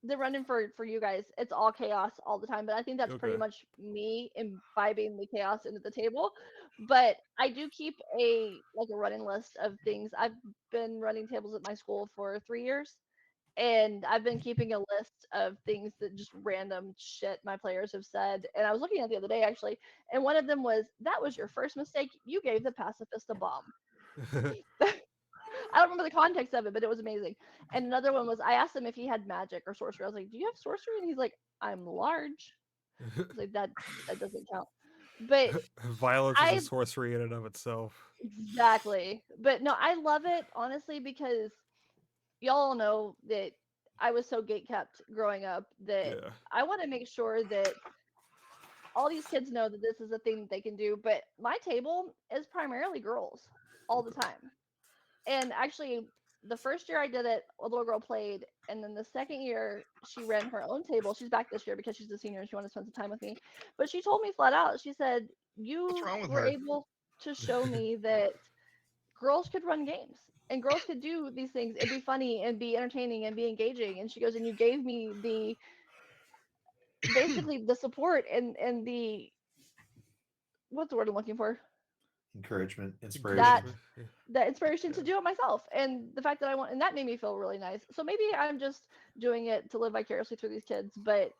S4: the running for you guys. It's all chaos all the time, but I think that's pretty
S1: Okay.
S4: much me imbibing the chaos into the table. But I do keep a running list of things. I've been running tables at my school for 3 years, and I've been keeping a list of things that just random shit my players have said. And I was looking at it the other day actually, and one of them was, "That was your first mistake. You gave the pacifist a bomb." I don't remember the context of it, but it was amazing. And another one was, I asked him if he had magic or sorcery. I was like, "Do you have sorcery?" And he's like, "I'm large." I was like, that doesn't count. But
S1: Violence
S4: I-
S1: is a sorcery in and of itself.
S4: exactly. But no, I love it honestly because y'all know that I was so gate kept growing up that
S1: Yeah.
S4: I want to make sure that all these kids know that this is a thing that they can do. But my table is primarily girls all the time. And actually, the first year I did it, a little girl played, and then the second year she ran her own table. She's back this year because she's a senior and she wanted to spend some time with me. But she told me flat out, she said, "You
S2: wrong with
S4: were
S2: her?"
S4: able to show me that girls could run games and girls could do these things and be funny and be entertaining and be engaging." And she goes, "And you gave me the basically the support and the what's the word I'm looking for?
S3: Encouragement, inspiration.
S4: That the inspiration to do it myself, and the fact that I want, and that made me feel really nice. So maybe I'm just doing it to live vicariously through these kids, but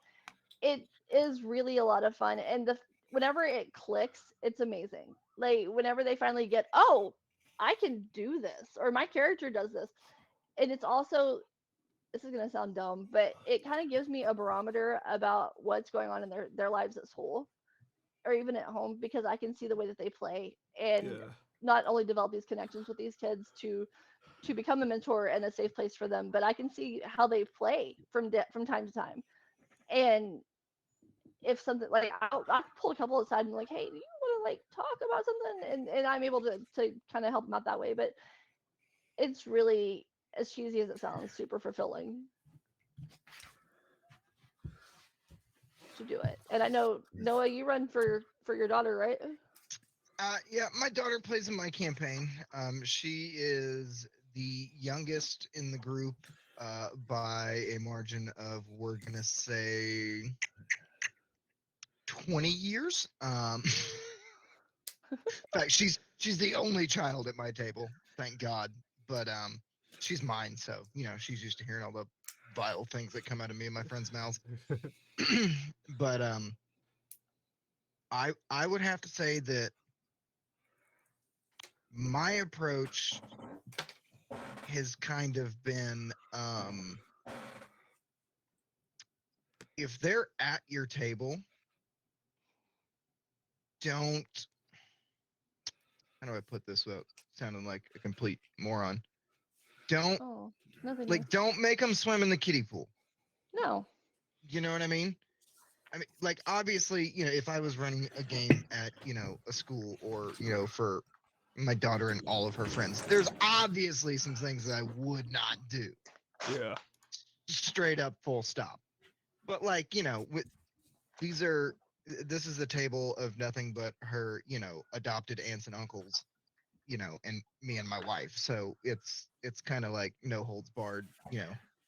S4: it is really a lot of fun. And whenever it clicks, it's amazing. Like whenever they finally get, "Oh, I can do this," or "My character does this," and it's also, this is gonna sound dumb, but it kind of gives me a barometer about what's going on in their lives at school or even at home, because I can see the way that they play and
S1: Yeah.
S4: not only develop these connections with these kids to become a mentor and a safe place for them, but I can see how they play from time to time. And if something like I'll pull a couple aside and be like, "Hey, do you want to like talk about something?" And I'm able to kind of help them out that way. But it's really, as cheesy as it sounds, super fulfilling to do it. And I know, Noah, you run for your daughter, right?
S2: Yeah, my daughter plays in my campaign. She is the youngest in the group by a margin of, we're gonna say, 20 years. In fact, she's the only child at my table, thank God. But she's mine, so she's used to hearing all the vile things that come out of me and my friends' mouths. But I would have to say that my approach has kind of been if they're at your table, don't, how do I put this without sounding like a complete moron? Don't
S4: Oh, nothing.
S2: like don't make them swim in the kiddie pool.
S4: No.
S2: You know what I mean? I mean, like, obviously, if I was running a game at, a school or, for my daughter and all of her friends, there's obviously some things that I would not do.
S1: Yeah.
S2: Straight up, full stop. But, like, this is a table of nothing but her, adopted aunts and uncles, and me and my wife. So it's kind of like no holds barred,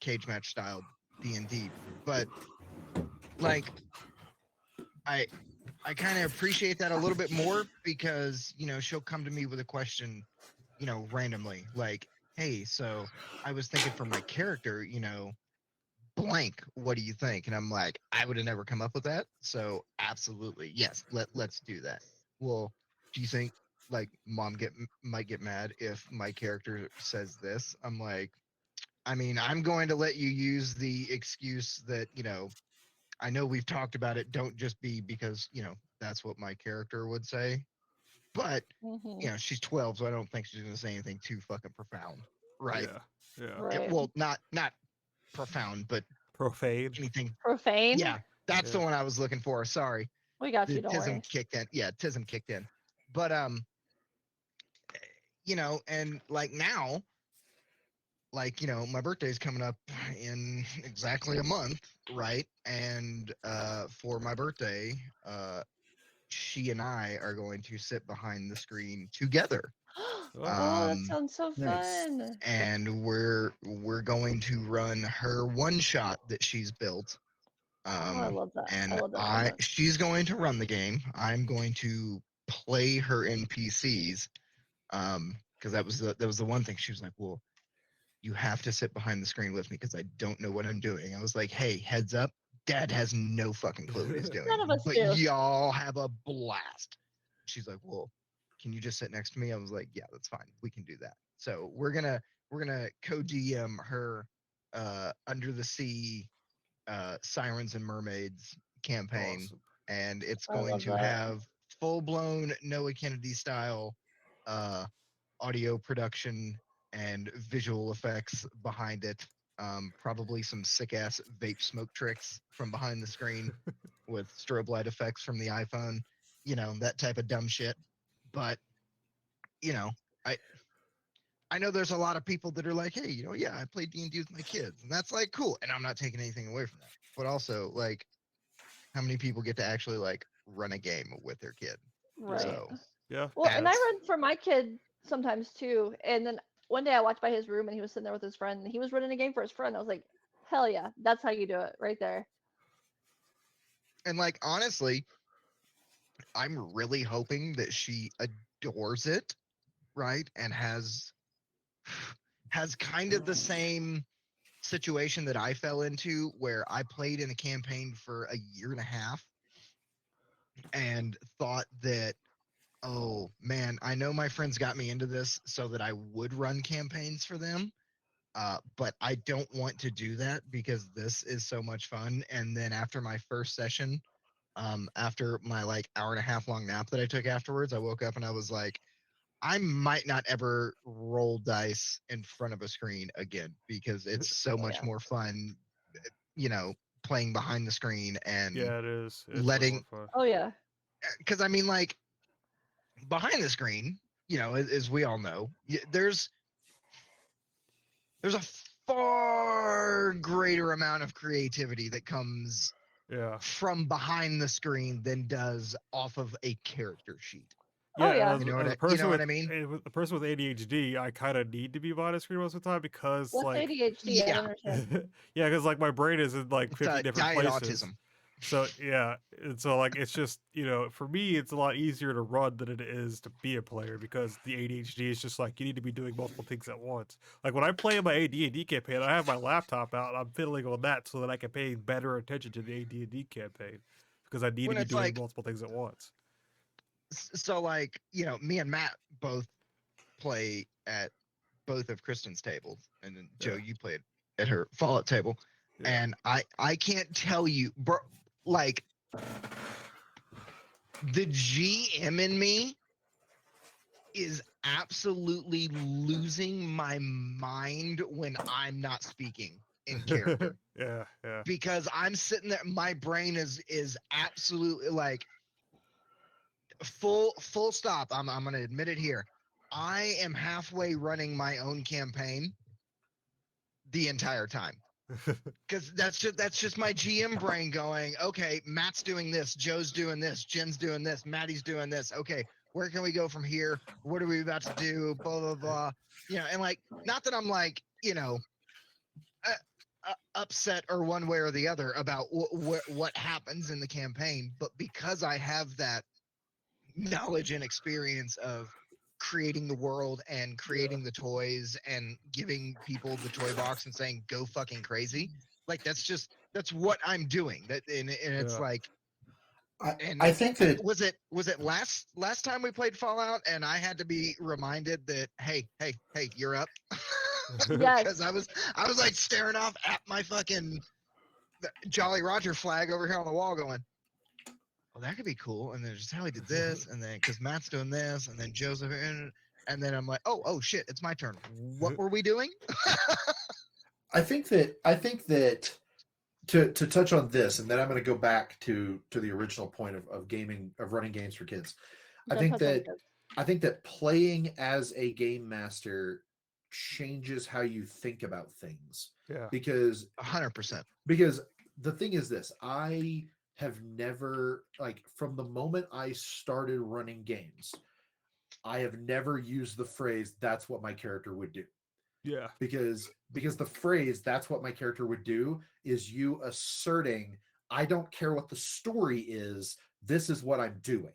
S2: cage match style D&D. But, like, I kind of appreciate that a little bit more because, she'll come to me with a question, randomly, like, hey, so I was thinking for my character, blank, what do you think? And I'm like, I would have never come up with that. So absolutely, yes, let's do that. Well, do you think like mom might get mad if my character says this? I'm like, I mean, I'm going to let you use the excuse that, I know we've talked about it. Don't just be because, that's what my character would say. But,
S4: Mhm.
S2: she's 12, so I don't think she's going to say anything too fucking profound. Right.
S1: Yeah. Yeah.
S4: Right.
S2: Well, not profound, but
S1: Profane.
S2: anything.
S4: Profane.
S2: Yeah, that's the
S1: Yeah.
S2: one I was looking for. Sorry.
S4: We got
S2: The
S4: you. Don't worry.
S2: tism kicked in. Yeah, tism kicked in. But, and like now, like, my birthday's coming up in exactly a month, right? And for my birthday, she and I are going to sit behind the screen together.
S4: Oh, that
S2: Um,
S4: sounds so
S3: Nice.
S4: fun.
S2: and we're going to run her one shot that she's built.
S4: Oh, I love that. I
S2: And
S4: love that so much.
S2: she's going to run the game. I'm going to play her NPCs. Because that was the one thing she was like, well, you have to sit behind the screen with me because I don't know what I'm doing. I was like, hey, heads up, Dad has no fucking clue what he's doing,
S4: None of us
S2: but
S4: do.
S2: y'all have a blast. She's like, well, can you just sit next to me? I was like, yeah, that's fine. We can do that. So we're gonna co-DM her Under the Sea Sirens and Mermaids campaign,
S1: Awesome.
S2: and it's
S4: I
S2: going
S4: love
S2: to
S4: that.
S2: have full-blown Noah Kennedy style audio production and visual effects behind it. Probably some sick ass vape smoke tricks from behind the screen with strobe light effects from the iPhone, that type of dumb shit. But, I I know there's a lot of people that are like, hey, yeah, I play D&D with my kids, and that's like cool, and I'm not taking anything away from that. But also, like, how many people get to actually like run a game with their kid?
S4: Right.
S2: So
S1: Yeah.
S4: Well, and I
S2: that's
S4: run for my kid sometimes too. And then one day I walked by his room and he was sitting there with his friend and he was running a game for his friend. I was like, hell yeah, that's how you do it right there.
S2: and like honestly, I'm really hoping that she adores it, right? And has kind of the same situation that I fell into where I played in a campaign for a year and a half and thought that, oh man, I know my friends got me into this so that I would run campaigns for them. But I don't want to do that because this is so much fun. And then after my first session, after my like hour and a half long nap that I took afterwards, I woke up and I was like, I might not ever roll dice in front of a screen again because it's so much
S4: Yeah.
S2: more fun, playing behind the screen and
S1: Yeah, it is. It's way
S2: letting,
S1: more fun.
S4: Oh yeah.
S2: because I mean, like, behind the screen, as we all know, there's a far greater amount of creativity that comes
S1: Yeah.
S2: from behind the screen than does off of a character sheet.
S4: Oh,
S1: Yeah, and
S4: yeah.
S1: as,
S2: You know
S1: as
S2: what
S1: a person with
S2: I mean?
S1: a person with ADHD, I kind of need to be behind a screen most of the time because,
S4: What's
S1: like,
S4: ADHD? I
S2: Yeah.
S4: don't understand.
S1: yeah, because like my brain is in like
S2: It's
S1: 50 different
S2: diet
S1: places.
S2: autism.
S1: So yeah, and so like it's just for me it's a lot easier to run than it is to be a player because the ADHD is just like you need to be doing multiple things at once. Like when I play my AD&D campaign, I have my laptop out and I'm fiddling on that so that I can pay better attention to the AD&D campaign because I need
S2: When
S1: to be
S2: it's
S1: doing
S2: like,
S1: multiple things at once.
S2: so like, me and Matt both play at both of Kristen's tables, and then Joe,
S1: Yeah.
S2: you played at her Fallout table,
S1: Yeah.
S2: and I can't tell you, bro, like the GM in me is absolutely losing my mind when I'm not speaking in character.
S1: Yeah. Yeah.
S2: Because I'm sitting there, my brain is absolutely like full stop. I'm gonna admit it here. I am halfway running my own campaign the entire time. Because that's just my GM brain going, okay, Matt's doing this, Joe's doing this, Jen's doing this, Maddie's doing this. Okay, where can we go from here? What are we about to do? Blah blah blah. You know, and like, not that I'm like, you know, upset or one way or the other about what happens in the campaign, but because I have that knowledge and experience of creating the world and creating the toys and giving people the toy box and saying go fucking crazy, like that's what I'm doing. That and it's
S1: Yeah.
S2: like, and
S3: I think that
S2: was it last time we played Fallout and I had to be reminded that hey, you're up.
S4: Yes.
S2: Because I was like staring off at my fucking Jolly Roger flag over here on the wall going, well, that could be cool. And then just how he did this, and then because Matt's doing this, and then Joseph, and then I'm like, oh shit, it's my turn. What were we doing?
S3: I think that to touch on this, and then I'm going to go back to the original point of gaming, of running games for kids. I
S4: Don't
S3: think
S4: touch on
S3: that
S4: kids.
S3: I think that playing as a game master changes how you think about things,
S1: Yeah.
S3: because
S2: 100%.
S3: the thing is this: I have never, like, from the moment I started running games, I have never used the phrase "that's what my character would do."
S1: Yeah.
S3: because the phrase "that's what my character would do" is you asserting, I don't care what the story is, this is what I'm doing.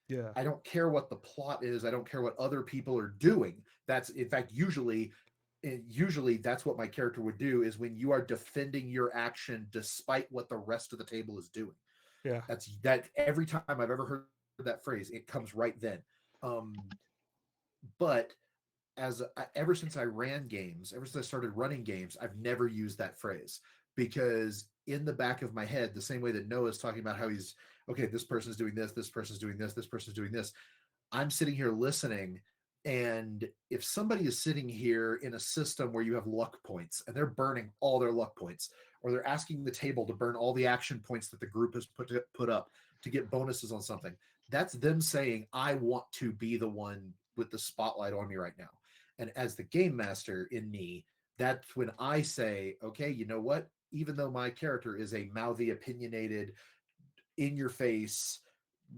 S1: Yeah.
S3: I don't care what the plot is, I don't care what other people are doing. That's, in fact, usually that's what my character would do, is when you are defending your action despite what the rest of the table is doing.
S1: Yeah.
S3: That every time I've ever heard that phrase, it comes right then. But ever since I ran games, ever since I started running games, I've never used that phrase, because in the back of my head, the same way that Noah's talking about how he's, okay, this person's doing this person's doing this person's doing this, I'm sitting here listening, and if somebody is sitting here in a system where you have luck points and they're burning all their luck points, or they're asking the table to burn all the action points that the group has put up to get bonuses on something, that's them saying, I want to be the one with the spotlight on me right now. And as the game master in me, that's when I say, okay, you know what? Even though my character is a mouthy, opinionated, in your face,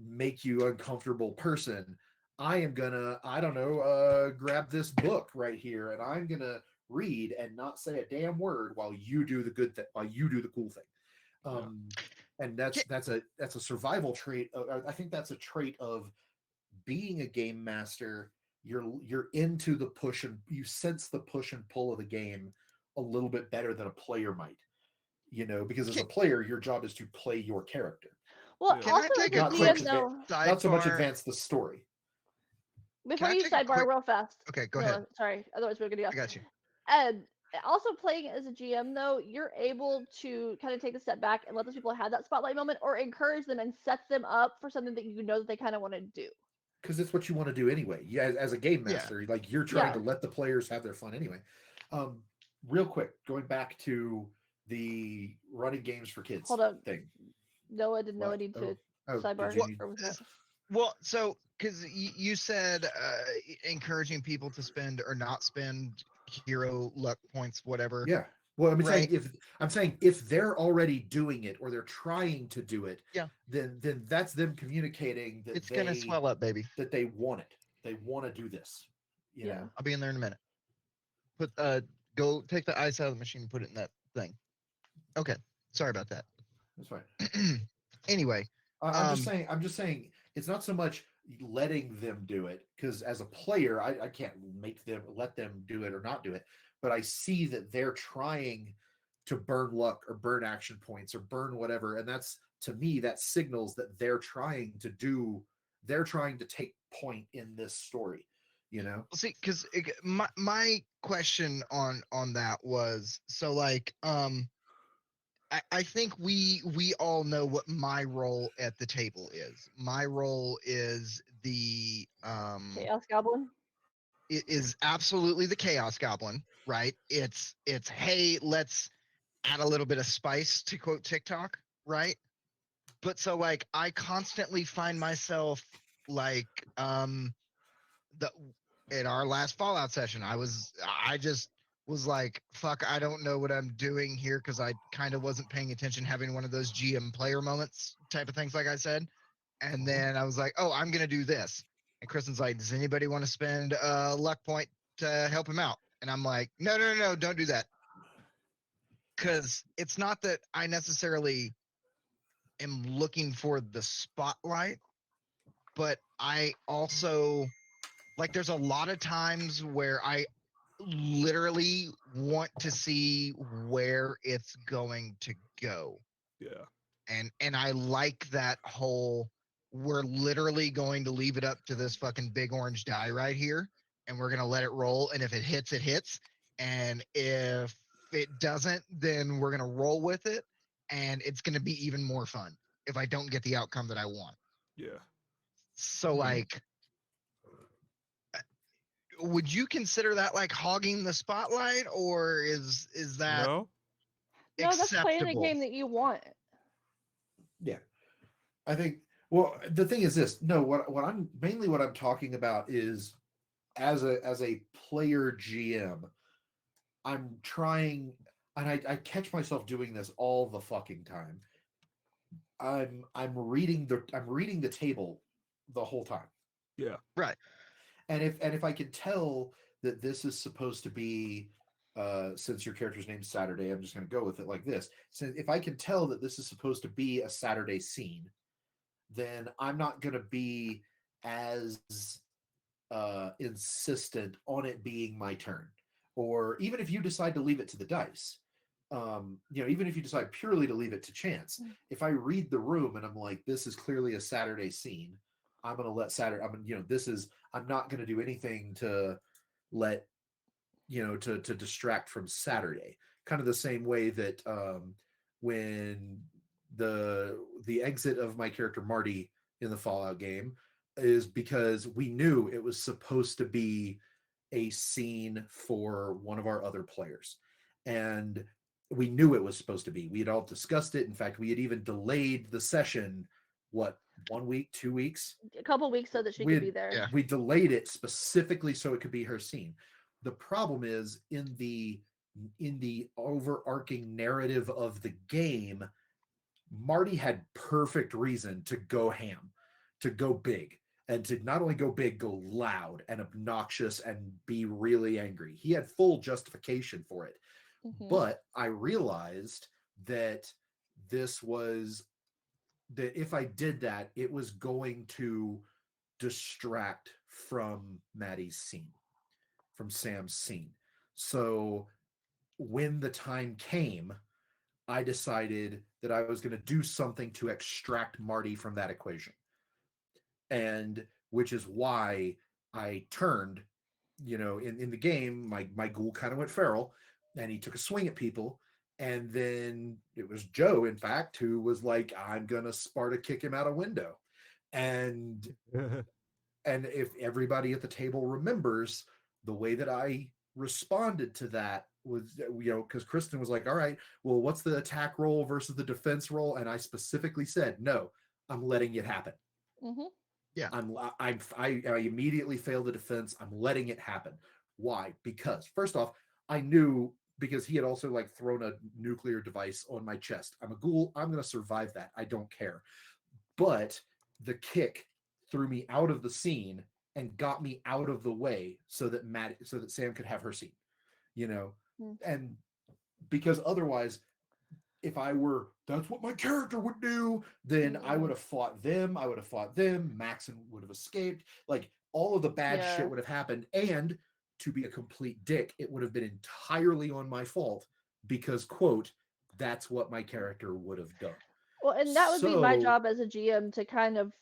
S3: make you uncomfortable person, I am gonna, I don't know, grab this book right here, and I'm gonna read and not say a damn word while you do the good thing, while you do the cool thing. And that's a survival trait. I think that's a trait of being a game master. You're into the push, and you sense the push and pull of the game a little bit better than a player might, because as a player, your job is to play your character,
S4: Well,
S1: Yeah.
S2: Can I
S4: also as
S2: take
S4: a
S2: a
S3: not so
S2: quick
S3: much
S4: GM though,
S3: not so much
S2: sidebar?
S3: advance the story.
S4: before
S2: I
S4: you
S2: take a
S4: sidebar
S2: quick-
S4: real fast.
S2: Okay, go
S4: No,
S2: ahead.
S4: sorry. Otherwise, we're gonna go.
S2: I got you.
S4: And also playing as a GM though, you're able to kind of take a step back and let those people have that spotlight moment, or encourage them and set them up for something that you know that they kind of want to do.
S3: Because it's what you want to do anyway. Yeah, as a game
S2: Yeah.
S3: master, like, you're trying
S4: Yeah.
S3: to let the players have their fun anyway. Real quick, going back to the running games for kids
S4: Hold on.
S3: thing.
S4: Noah, did Noah
S3: What?
S4: need to
S3: Oh,
S4: sidebar?
S3: did you need-
S4: Or was that-
S2: Well, so because you said encouraging people to spend or not spend hero luck points, whatever.
S3: Yeah. Well,
S2: Right.
S3: I'm saying if they're already doing it, or they're trying to do it,
S2: Yeah.
S3: then that's them communicating that
S2: It's gonna swell up, baby.
S3: that they want it. They want to do this. You
S4: Yeah.
S3: know.
S2: I'll be in there in a minute. Go take the ice out of the machine and put it in that thing. Okay, sorry about that.
S3: That's fine.
S2: Anyway,
S3: I'm just saying it's not so much letting them do it, because as a player, I can't let them do it or not do it, but I see that they're trying to burn luck or burn action points or burn whatever, and that's, to me, that signals that they're trying to take point in this story. you know.
S2: Well, see, because my question on that was, so like I think we all know what my role at the table is. My role is the
S4: Chaos Goblin.
S2: it is absolutely the Chaos Goblin, right? It's hey, let's add a little bit of spice, to quote TikTok, right? But so like I constantly find myself like the in our last Fallout session, I just was like, fuck, I don't know what I'm doing here because I kind of wasn't paying attention, having one of those GM player moments type of things, like I said. And then I was like, oh, I'm gonna do this. And Kristen's like, does anybody want to spend a luck point to help him out? And I'm like, no, don't do that. Because it's not that I necessarily am looking for the spotlight, but I also like there's a lot of times where I literally want to see where it's going to go.
S1: Yeah.
S2: And I like that whole we're literally going to leave it up to this fucking big orange die right here and we're going to let it roll, and if it hits, it hits, and if it doesn't, then we're going to roll with it, and it's going to be even more fun if I don't get the outcome that I want.
S1: Yeah.
S2: So like would you consider that like hogging the spotlight, or is that
S1: No.
S4: No, that's playing a
S2: acceptable?
S4: game that you want.
S3: Yeah, I think. Well, the thing is this. No, what I'm talking about is as a player GM, I'm trying, and I catch myself doing this all the fucking time. I'm reading the table the whole time.
S1: Yeah.
S2: Right.
S3: And if I can tell that this is supposed to be since your character's name's Saturday, I'm just going to go with it like this. So if I can tell that this is supposed to be a Saturday scene, then I'm not going to be as insistent on it being my turn. Or even if you decide to leave it to the dice, even if you decide purely to leave it to chance, if I read the room and I'm like, this is clearly a Saturday scene, I'm going to let Saturday, I'm not going to do anything to let, to distract from Saturday. Kind of the same way that when the exit of my character Marty in the Fallout game is because we knew it was supposed to be a scene for one of our other players. And we knew it was supposed to be. We had all discussed it. In fact, we had even delayed the session, 1 week, 2 weeks?
S4: A couple weeks so that she could be there.
S2: Yeah.
S3: We delayed it specifically so it could be her scene. The problem is in the overarching narrative of the game, Marty had perfect reason to go ham, to go big, and to not only go big, go loud and obnoxious and be really angry. He had full justification for it.
S4: Mhm.
S3: But I realized that if I did that, it was going to distract from Maddie's scene, from Sam's scene. So when the time came, I decided that I was going to do something to extract Marty from that equation. And which is why I turned, in the game, my ghoul kind of went feral and he took a swing at people. And then it was Joe, in fact, who was like, I'm going to Sparta kick him out a window. And if everybody at the table remembers, the way that I responded to that was, because Kristen was like, all right, well, what's the attack roll versus the defense roll? And I specifically said, no, I'm letting it happen.
S4: Mhm.
S2: Yeah.
S3: I immediately failed the defense. I'm letting it happen. Why? Because first off, I knew, because he had also like thrown a nuclear device on my chest. I'm a ghoul. I'm going to survive that. I don't care. But the kick threw me out of the scene and got me out of the way so that Sam could have her scene, and because otherwise, if I were, that's what my character would do, then I would have fought them. Maxon would have escaped. Like all of the bad shit would have happened. And to be a complete dick, it would have been entirely on my fault because, quote, that's what my character would have done.
S4: Well, and that would be my
S3: So-
S4: job as a GM to kind of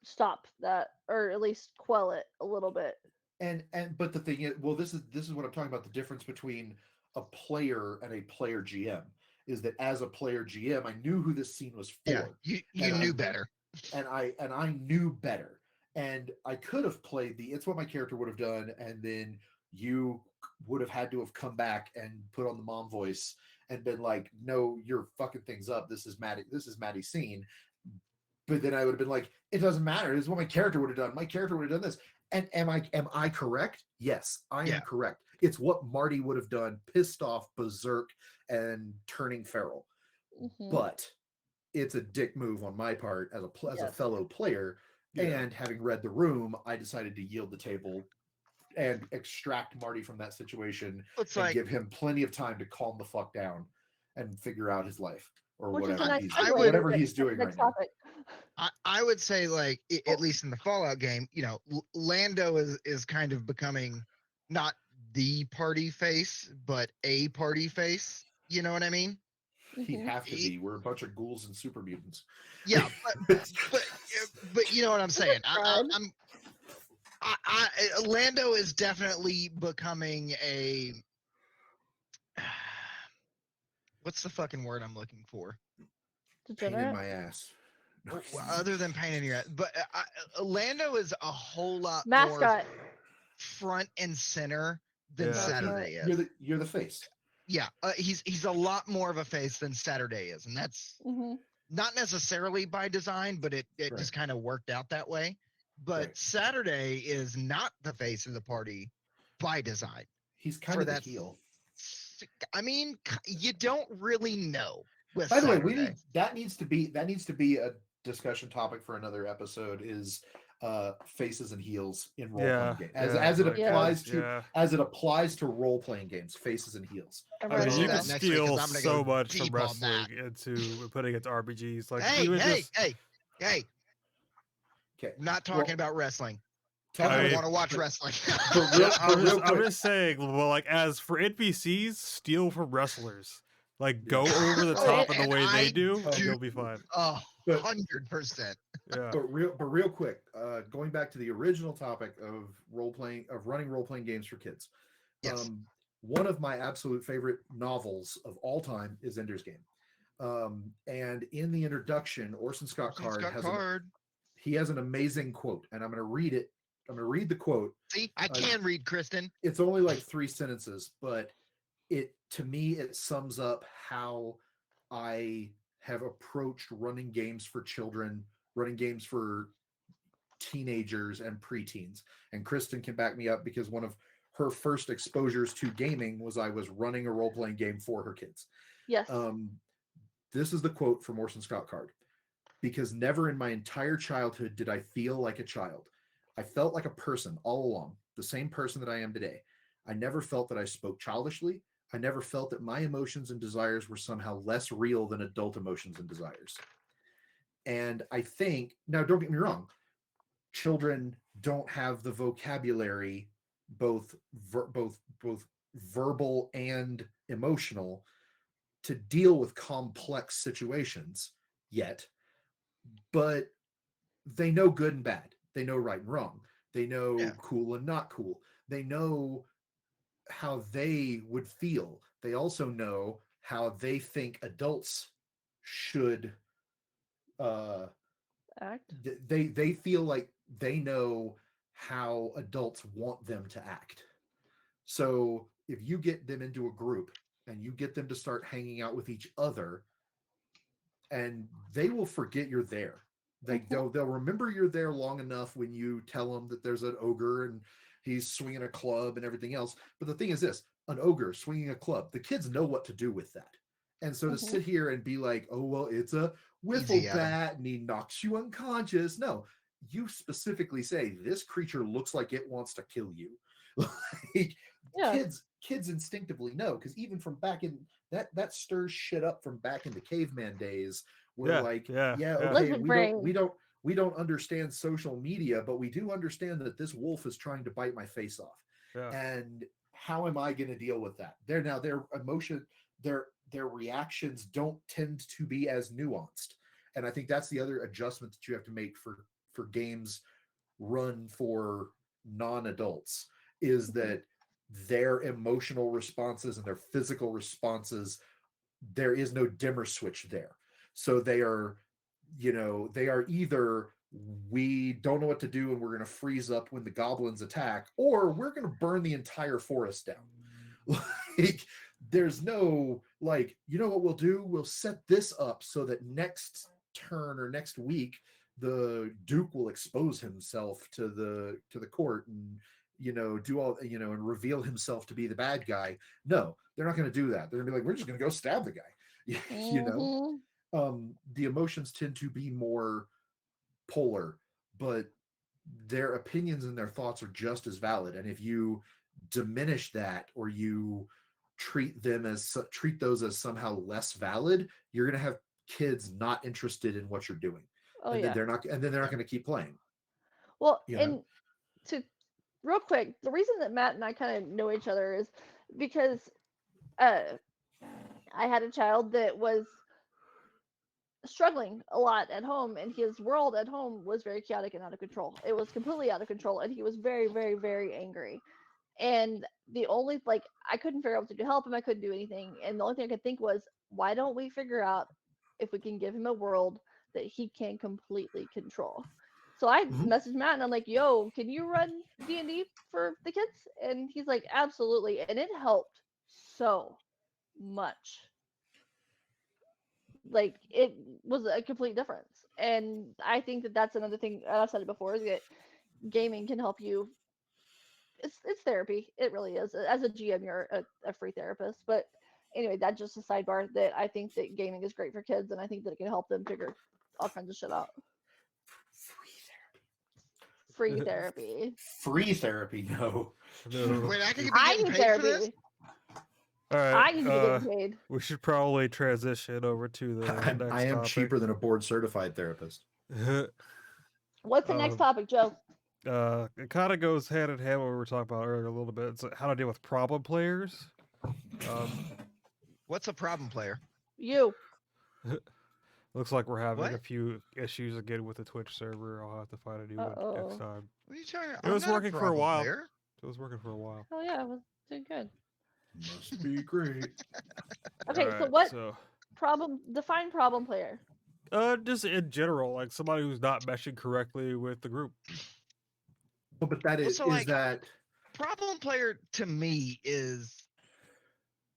S4: stop that, or at least quell it a little bit.
S3: And but the thing is, well, this is what I'm talking about. The difference between a player and a player GM is that as a player GM, I knew who this scene was for.
S2: Yeah, you
S3: And
S2: knew better.
S3: and I knew better, and I could have played it's what my character would have done, and then you would have had to have come back and put on the mom voice and been like, no, you're fucking things up, this is Maddie's scene. But then I would have been like, it doesn't matter, this is what my character would have done. My character would have done this. And am I correct? Yes, I am correct. It's what Marty would have done, pissed off, berserk, and turning feral.
S4: Mhm.
S3: But it's a dick move on my part as a fellow player.
S1: Yeah.
S3: And having read the room, I decided to yield the table and extract Marty from that situation
S2: It's
S3: and
S2: like
S3: give him plenty of time to calm the fuck down and figure out his life or
S4: Which is a
S3: whatever
S4: nice
S3: he's,
S4: segue
S3: whatever
S4: into
S3: he's
S4: the
S3: doing right
S4: next
S3: now.
S4: topic.
S2: I would say, like, at least in the Fallout game, you know, Lando is kind of becoming not the party face, but a party face. You know what I mean?
S3: He'd
S4: Mhm.
S3: have to be. We're a bunch of ghouls and super mutants.
S2: Yeah, but you know what I'm saying.
S4: Right.
S2: Lando is definitely becoming a what's the fucking word I'm looking for?
S3: Pain in
S4: Degenerate.
S3: my ass.
S2: Well, other than pain in your ass, but Lando is a whole lot more
S4: Mascot.
S2: front and center than
S1: Yeah.
S2: Saturday is.
S3: You're the face.
S2: Yeah, he's a lot more of a face than Saturday is, and that's
S4: Mhm.
S2: not necessarily by design, but it
S3: Right.
S2: just kind of worked out that way. But
S3: Right.
S2: Saturday is not the face of the party by design.
S3: He's kind
S2: For
S3: of the
S2: that-
S3: heel.
S2: I mean, you don't really know with
S3: By the way,
S2: Saturday.
S3: that needs to be a discussion topic for another episode. Is faces and heels in role playing games as it
S1: like,
S3: applies to
S1: yeah.
S3: as it applies to role playing games. Faces and heels.
S4: I've
S1: I
S2: Let's
S1: mean,
S2: do
S1: you
S4: read
S1: can
S2: that
S4: that.
S2: next week, 'cause
S1: steal
S2: I'm gonna
S1: so
S2: go
S1: much from
S2: deep on that.
S1: wrestling into putting it to RPGs. Like
S2: Hey,
S1: even
S2: hey,
S1: just
S2: hey!
S3: Okay,
S2: Not talking about wrestling.
S3: talk
S2: I
S1: I
S2: don't
S1: mean,
S2: want to watch wrestling.
S3: but real-
S1: I'm
S3: real
S1: just, I'm
S3: quick.
S1: just saying, well, like as for NPCs, steal from wrestlers. Like go over the
S2: Oh,
S1: top in the
S2: and
S1: way
S2: I
S1: they do, and
S3: do-
S1: you'll be fine.
S2: Oh,
S3: But-
S2: 100%.
S1: Yeah.
S3: But real quick, going back to the original topic of running role playing games for kids.
S2: Yes.
S3: One of my absolute favorite novels of all time is Ender's Game. And in the introduction, Orson Scott Card has an amazing quote, and I'm going to read it. I'm going to read the quote.
S2: See, I can read, Kristen.
S3: It's only like 3 sentences, but to me it sums up how I have approached running games for children, running games for teenagers and preteens. And Kristen can back me up because one of her first exposures to gaming was I was running a role-playing game for her kids.
S4: Yes.
S3: This is the quote from Orson Scott Card. Because never in my entire childhood did I feel like a child. I felt like a person all along, the same person that I am today. I never felt that I spoke childishly. I never felt that my emotions and desires were somehow less real than adult emotions and desires. And I think, now don't get me wrong, children don't have the vocabulary, both verbal and emotional, to deal with complex situations yet, but they know good and bad. They know right and wrong. They know cool and not cool. They know how they would feel. They also know how they think adults should
S4: Act.
S3: they feel like they know how adults want them to act. So if you get them into a group and you get them to start hanging out with each other, and they will forget you're there. They'll remember you're there long enough when you tell them that there's an ogre and he's swinging a club and everything else. But the thing is this, an ogre swinging a club, the kids know what to do with that. And so to sit here and be like, oh, well, it's a wiffle bat and he knocks you unconscious. No, you specifically say this creature looks like it wants to kill you. Like, kids instinctively know, because even from back in that stirs shit up from back in the caveman days where okay, we don't understand social media, but we do understand that this wolf is trying to bite my face off.
S1: Yeah.
S3: And how am I going to deal with that? Their emotion, their reactions don't tend to be as nuanced. And I think that's the other adjustment that you have to make for for games run for non-adults is that their emotional responses and their physical responses, there is no dimmer switch there. So they are, they are either, we don't know what to do and we're going to freeze up when the goblins attack, or we're going to burn the entire forest down. Like, there's no, like, you know what we'll do? We'll set this up so that next turn or next week the Duke will expose himself to the court and do all, and reveal himself to be the bad guy. No, they're not going to do that. They're going to be like, we're just going to go stab the guy. The emotions tend to be more polar, but their opinions and their thoughts are just as valid. And if you diminish that, or you treat those as somehow less valid, you're going to have kids not interested in what you're doing.
S4: Oh yeah.
S3: They're not going to keep playing.
S4: Well, and to real quick, the reason that Matt and I kind of know each other is because I had a child that was struggling a lot at home, and his world at home was very chaotic and out of control. It was completely out of control, and he was very, very, very angry. And the only, like, I couldn't figure out what to do to help him. I couldn't do anything. And the only thing I could think was, why don't we figure out if we can give him a world that he can completely control? So I messaged Matt and I'm like, yo, can you run D&D for the kids? And he's like, absolutely. And it helped so much. Like, it was a complete difference. And I think that that's another thing, I've said it before, is that gaming can help you. It's therapy. It really is. As a GM, you're a free therapist. But anyway, that's just a sidebar, that I think that gaming is great for kids, and I think that it can help them figure all kinds of shit out. Free therapy.
S3: Free therapy, no.
S2: Wait, I could be
S4: I
S2: getting
S4: need
S2: paid for this?
S4: therapy.
S1: All right.
S4: I need to be getting paid.
S1: We should probably transition over to the next
S3: I am
S1: topic.
S3: cheaper than a board certified therapist.
S4: What's the next topic, Joe?
S1: It kind of goes hand in hand with what we were talking about earlier a little bit. It's how to deal with problem players.
S2: What's a problem player?
S4: You.
S1: Looks like we're having
S2: What?
S1: a few issues again with the Twitch server. I'll have to find a new one next time.
S2: What are you talking about?
S1: It was
S2: I'm not
S1: working for a
S2: problem
S1: while.
S2: player.
S1: It was working for a while.
S4: Oh yeah, it was doing good.
S3: Must be great.
S4: Okay, so
S1: Alright,
S4: what problem? Define problem player.
S1: Just in general, like somebody who's not meshing correctly with the group.
S3: Well, but that is,
S2: so, like,
S3: is that
S2: Problem player to me is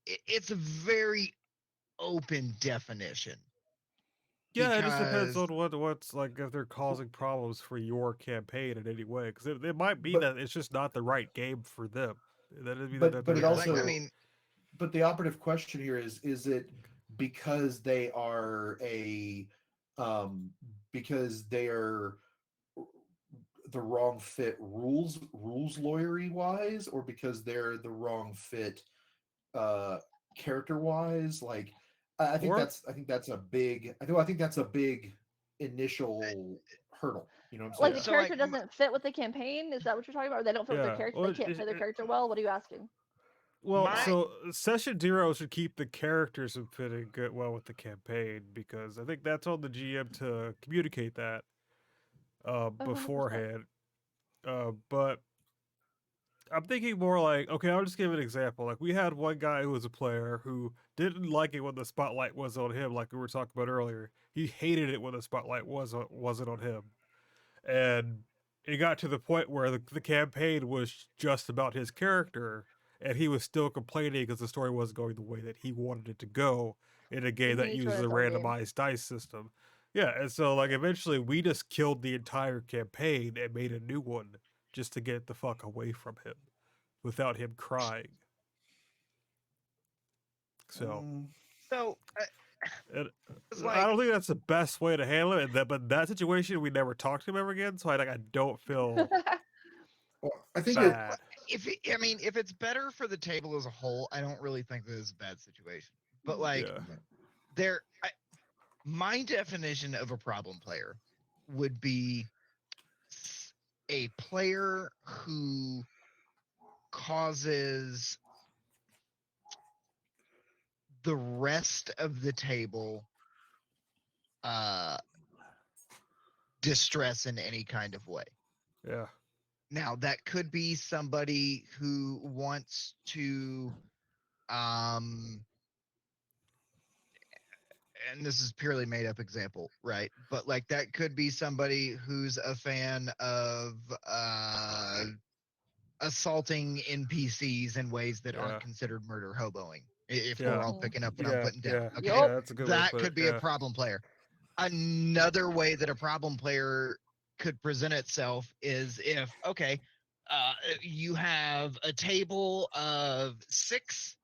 S2: it's a very open definition.
S1: Yeah, it just depends
S2: Because-
S1: on what's like if they're causing problems for your campaign in any way. Because it might be
S3: But-
S1: that it's just not the right game for them. That'd be
S3: But-
S1: that
S3: but it
S1: they're-
S3: also-
S2: I mean,
S3: but the operative question here is it because they are because they are the wrong fit rules lawyery wise, or because they're the wrong fit character wise? Like, I think
S1: Or-
S3: that's a big initial hurdle. You know what I'm saying?
S4: Like the
S2: So,
S4: character
S2: like,
S4: doesn't fit with the campaign? Is that what you're talking about? Or they don't fit with
S1: Yeah,
S4: their character?
S1: well,
S4: They can't play their
S1: it-
S4: character well? What are you asking?
S1: Well,
S2: My-
S1: so session 0 should keep the characters from fitting good well with the campaign, because I think that's on the GM to communicate that
S4: 100%.
S1: beforehand. But I'm thinking more like, okay, I'll just give an example. Like, we had one guy who was a player who didn't like it when the spotlight was on him, like we were talking about earlier. He hated it when the spotlight wasn't on him. And it got to the point where the campaign was just about his character, and he was still complaining because the story wasn't going the way that he wanted it to go in a game
S4: He
S1: that
S4: needs to
S1: uses a
S4: run its own game.
S1: randomized dice system. Yeah, and so like eventually we just killed the entire campaign and made a new one just to get the fuck away from him without him crying. So
S2: so
S1: it,
S2: it's
S1: I
S2: like,
S1: don't think that's the best way to handle it. But in that situation, we never talked to him ever again. So I don't feel
S3: Well, I think it,
S1: bad.
S2: if it's better for the table as a whole, I don't really think this is a bad situation. But like,
S1: Yeah.
S2: my definition of a problem player would be a player who causes the rest of the table distress in any kind of way.
S1: Yeah.
S2: Now, that could be somebody who wants to, and this is purely made up example, right? But like that could be somebody who's a fan of assaulting NPCs in ways that
S1: Yeah.
S2: aren't considered murder hoboing. If
S1: Yeah.
S2: we're all picking up what I'm
S1: Yeah.
S2: putting down,
S1: Yeah.
S2: okay,
S1: Yeah. That's a good way to
S2: that
S1: put
S2: could
S1: it.
S2: be
S1: Yeah.
S2: a problem player. Another way that a problem player could present itself is if, okay, you have a table of 6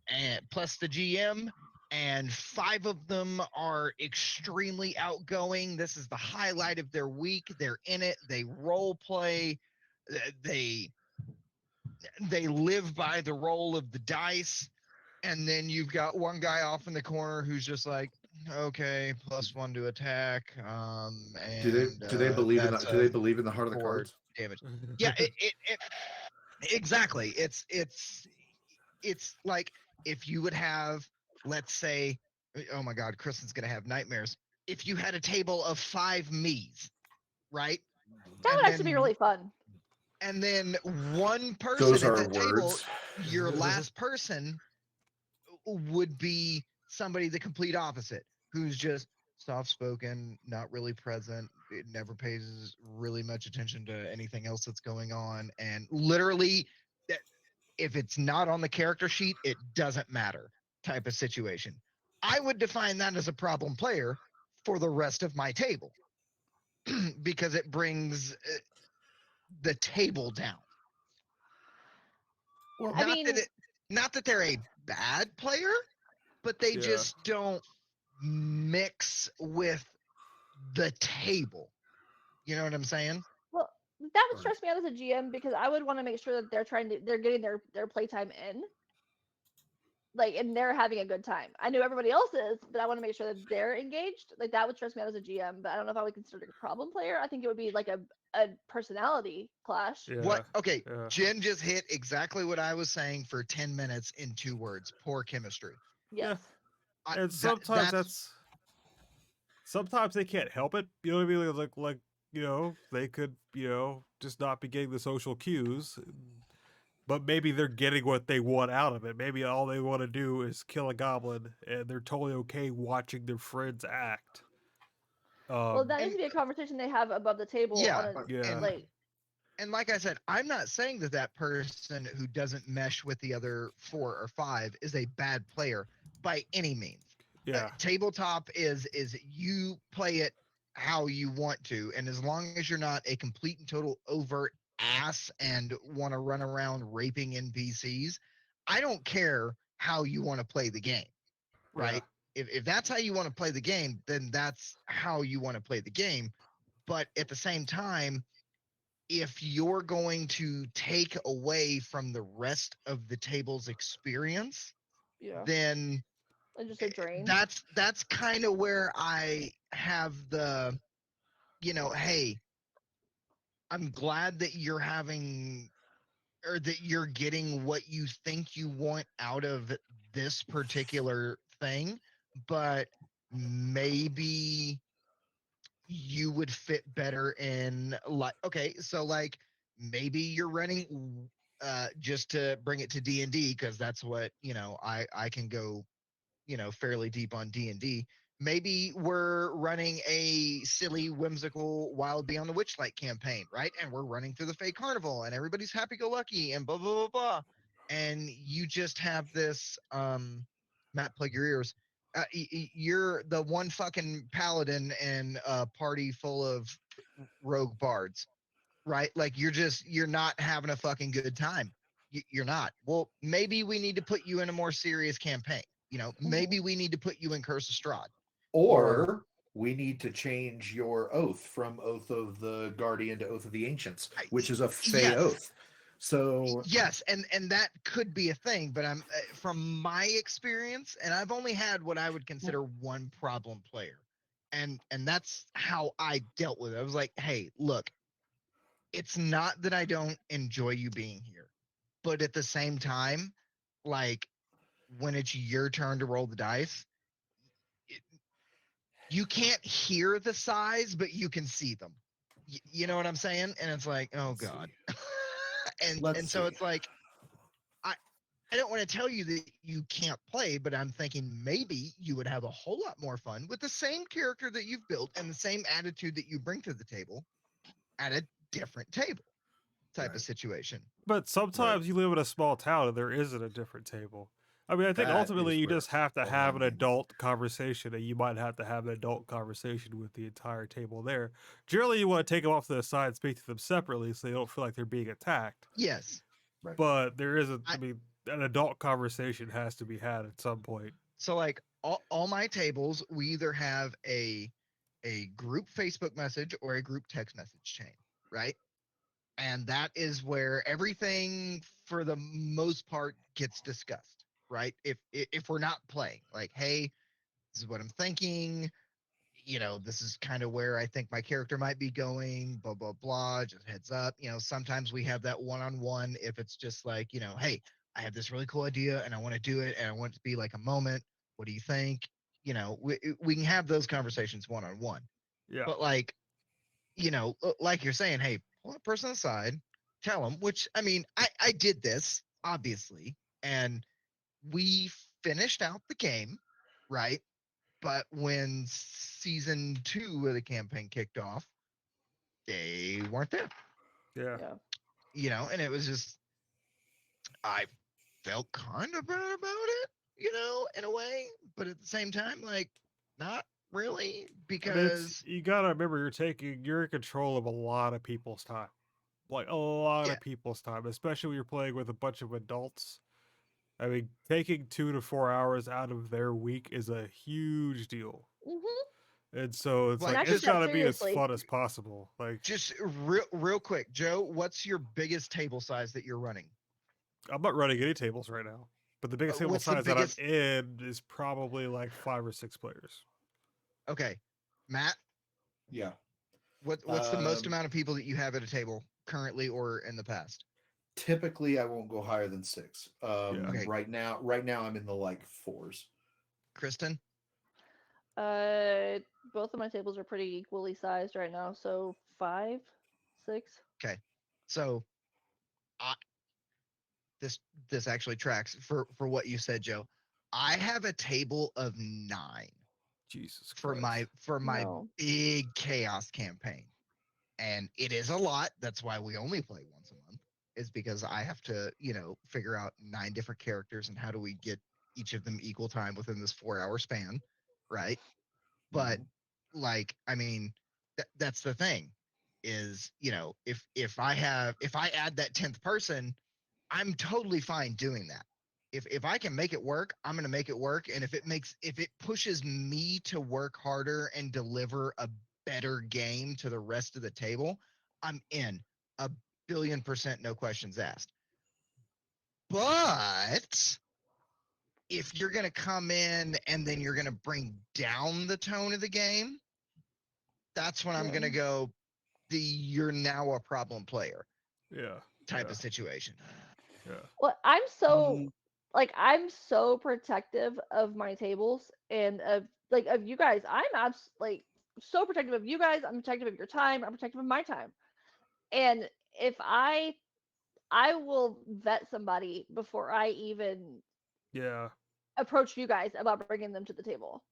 S2: and plus the GM, and 5 of them are extremely outgoing. This is the highlight of their week. They're in it. They role play. They they live by the roll of the dice. And then you've got one guy off in the corner who's just like, okay, +1 to attack.
S3: Do they believe in
S2: that's
S3: do they believe in the heart of the
S2: 4
S3: cards?
S2: damage. Yeah, it exactly. It's like if you would have, let's say, oh my God, Kristen's gonna have nightmares. If you had a table of 5 me's, right?
S4: That would actually be really fun.
S2: And then one person
S3: Those
S2: at
S3: are
S2: that table,
S3: words.
S2: your last person would be somebody the complete opposite, who's just soft-spoken, not really present, it never pays really much attention to anything else that's going on, and literally, if it's not on the character sheet, it doesn't matter type of situation. I would define that as a problem player for the rest of my table because it brings the table down.
S3: Well,
S4: I mean,
S2: Not that they're a bad player, but they
S1: Yeah.
S2: just don't mix with the table. You know what I'm saying?
S4: well, that would
S3: Right.
S4: stress me out as a GM because I would want to make sure that they're getting their playtime in, like, and they're having a good time. I know everybody else is, but I want to make sure that they're engaged. Like that would stress me out as a GM, but I don't know if I would consider it a problem player. I think it would be like a personality clash.
S1: Yeah.
S2: What? Okay,
S1: Yeah.
S2: Jen just hit exactly what I was saying for 10 minutes in 2 words. Poor chemistry.
S4: Yes.
S1: And sometimes sometimes they can't help it. You know what I mean? Like they could just not be getting the social cues, but maybe they're getting what they want out of it. Maybe all they want to do is kill a goblin, and they're totally okay watching their friends act.
S4: Well, that needs
S2: and-
S4: to be a conversation they have above the table.
S2: Yeah,
S4: On a,
S1: Yeah.
S2: and like I said, I'm not saying that person who doesn't mesh with the other 4 or 5 is a bad player by any means.
S1: Yeah.
S2: Tabletop is you play it how you want to, and as long as you're not a complete and total overt ass and want to run around raping NPCs, I don't care how you want to play the game, right? If that's how you want to play the game, then that's how you want to play the game. But at the same time, if you're going to take away from the rest of the table's experience,
S4: yeah,
S2: then
S4: and just a drain.
S2: that's kind of where I have the, hey, I'm glad that you're having or that you're getting what you think you want out of this particular thing, but maybe you would fit better in, like, okay, so like maybe you're running just to bring it to D&D, because that's what I can go fairly deep on D&D. Maybe we're running a silly, whimsical Wild Beyond the Witchlight campaign, right? And we're running through the Fey Carnival, and everybody's happy-go-lucky, and blah blah blah blah. And you just have this, Matt, plug your ears. You're the one fucking paladin in a party full of rogue bards, right? Like you're not having a fucking good time. You're not. Well, maybe we need to put you in a more serious campaign. Maybe we need to put you in Curse of Strahd.
S3: Or we need to change your oath from Oath of the Guardian to Oath of the Ancients, which is a Fey
S2: Yes.
S3: oath. So
S2: Yes, and that could be a thing, but I'm from my experience, and I've only had what I would consider one problem player, and that's how I dealt with it. I was like, hey, look, it's not that I don't enjoy you being here, but at the same time, like when it's your turn to roll the dice, you can't hear the sighs, but you can see them. You know what I'm saying? And it's like, oh
S3: Let's see.
S2: God. and
S3: Let's
S2: so
S3: see.
S2: it's like, I don't want to tell you that you can't play, but I'm thinking maybe you would have a whole lot more fun with the same character that you've built and the same attitude that you bring to the table at a different table type
S3: Right.
S2: of situation.
S1: But sometimes you live in a small town and there isn't a different table. I mean, I think
S3: That
S1: ultimately
S3: is
S1: you
S3: where
S1: just have to
S3: all
S1: have an
S3: non-gamers-
S1: adult conversation, and you might have to have an adult conversation with the entire table there. Generally, you want to take them off to the side and speak to them separately so they don't feel like they're being attacked.
S2: Yes.
S3: Right.
S1: But there is
S2: I-
S1: I mean, an adult conversation has to be had at some point.
S2: So like all my tables, we either have a group Facebook message or a group text message chain, right? And that is where everything for the most part gets discussed, right? If we're not playing, like, hey, this is what I'm thinking, this is kind of where I think my character might be going, blah blah blah, just heads up. Sometimes we have that one-on-one if it's just like, hey, I have this really cool idea and I want to do it and I want it to be like a moment. What do you think? We can have those conversations one-on-one.
S1: Yeah.
S2: But like, like you're saying, hey, pull a person aside, tell them, which I mean, I did this obviously, and we finished out the game, right? But when season 2 of the campaign kicked off, they weren't there,
S1: Yeah.
S4: Yeah.
S2: and it was just, I felt kind of bad about it, in a way, but at the same time, like, not really,
S1: I mean,
S2: because
S1: you gotta remember you're in control of a lot of people's time. Like a lot
S2: Yeah.
S1: of people's time, especially when you're playing with a bunch of adults. I mean, taking 2 to 4 hours out of their week is a huge deal.
S4: Mm-hmm.
S1: And so it's
S2: Like,
S1: like
S4: I take
S1: it's
S4: that
S1: gotta be as
S4: seriously.
S1: fun as possible. Like
S2: just real quick, Joe, what's your biggest table size that you're running?
S1: I'm not running any tables right now, but the biggest table
S2: What's the
S1: size
S2: biggest?
S1: that I'm in is probably like 5 or 6 players.
S2: Okay, Matt,
S3: Yeah.
S2: what's the most
S3: Um,
S2: amount of people that you have at a table currently or in the past?
S3: Typically, I won't go higher than 6.
S2: Okay.
S3: Right now, I'm in the like 4s.
S2: Kristen?
S4: Both of my tables are pretty equally sized right now, so 5, 6.
S2: Okay, so I, this actually tracks for what you said, Joe. I have a table of 9
S1: Jesus
S2: for
S1: Christ.
S2: my
S4: No.
S2: big chaos campaign, and it is a lot. That's why we only play once a month, is because I have to figure out 9 different characters and how do we get each of them equal time within this 4-hour span, right? But like, I mean, that's the thing, is if I add that 10th person, I'm totally fine doing that. If I can make it work, I'm going to make it work. And if it pushes me to work harder and deliver a better game to the rest of the table, I'm in. 1,000,000,000%, no questions asked. But if you're going to come in and then you're going to bring down the tone of the game, that's when I'm
S4: Yeah.
S2: going to go, you're now a problem player
S1: Yeah.
S2: type
S1: Yeah.
S2: of situation.
S1: Yeah.
S4: Well, I'm so
S3: Mhm.
S4: I'm so protective of my tables and of you guys. I'm so protective of you guys. I'm protective of your time. I'm protective of my time. And if I will vet somebody before I even
S1: Yeah.
S4: approach you guys about bringing them to the table,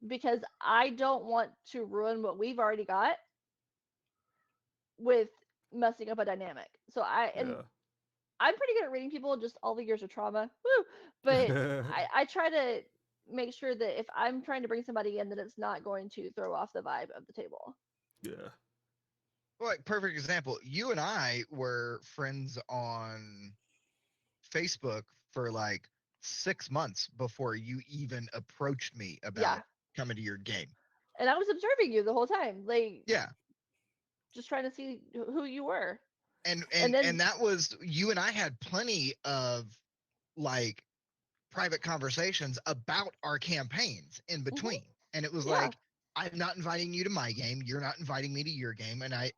S4: because I don't want to ruin what we've already got with messing up a dynamic. So
S1: Yeah.
S4: I'm pretty good at reading people, just all the years of trauma. Woo! But I try to make sure that if I'm trying to bring somebody in, that it's not going to throw off the vibe of the table.
S1: Yeah.
S2: Well, like, perfect example. You and I were friends on Facebook for like 6 months before you even approached me about
S4: Yeah.
S2: coming to your game.
S4: And I was observing you the whole time, like
S2: Yeah.
S4: just trying to see who you were.
S2: And
S4: And then
S2: and that was, you and I had plenty of like private conversations about our campaigns in between. And it was
S4: Yeah.
S2: like, I'm not inviting you to my game, you're not inviting me to your game. And I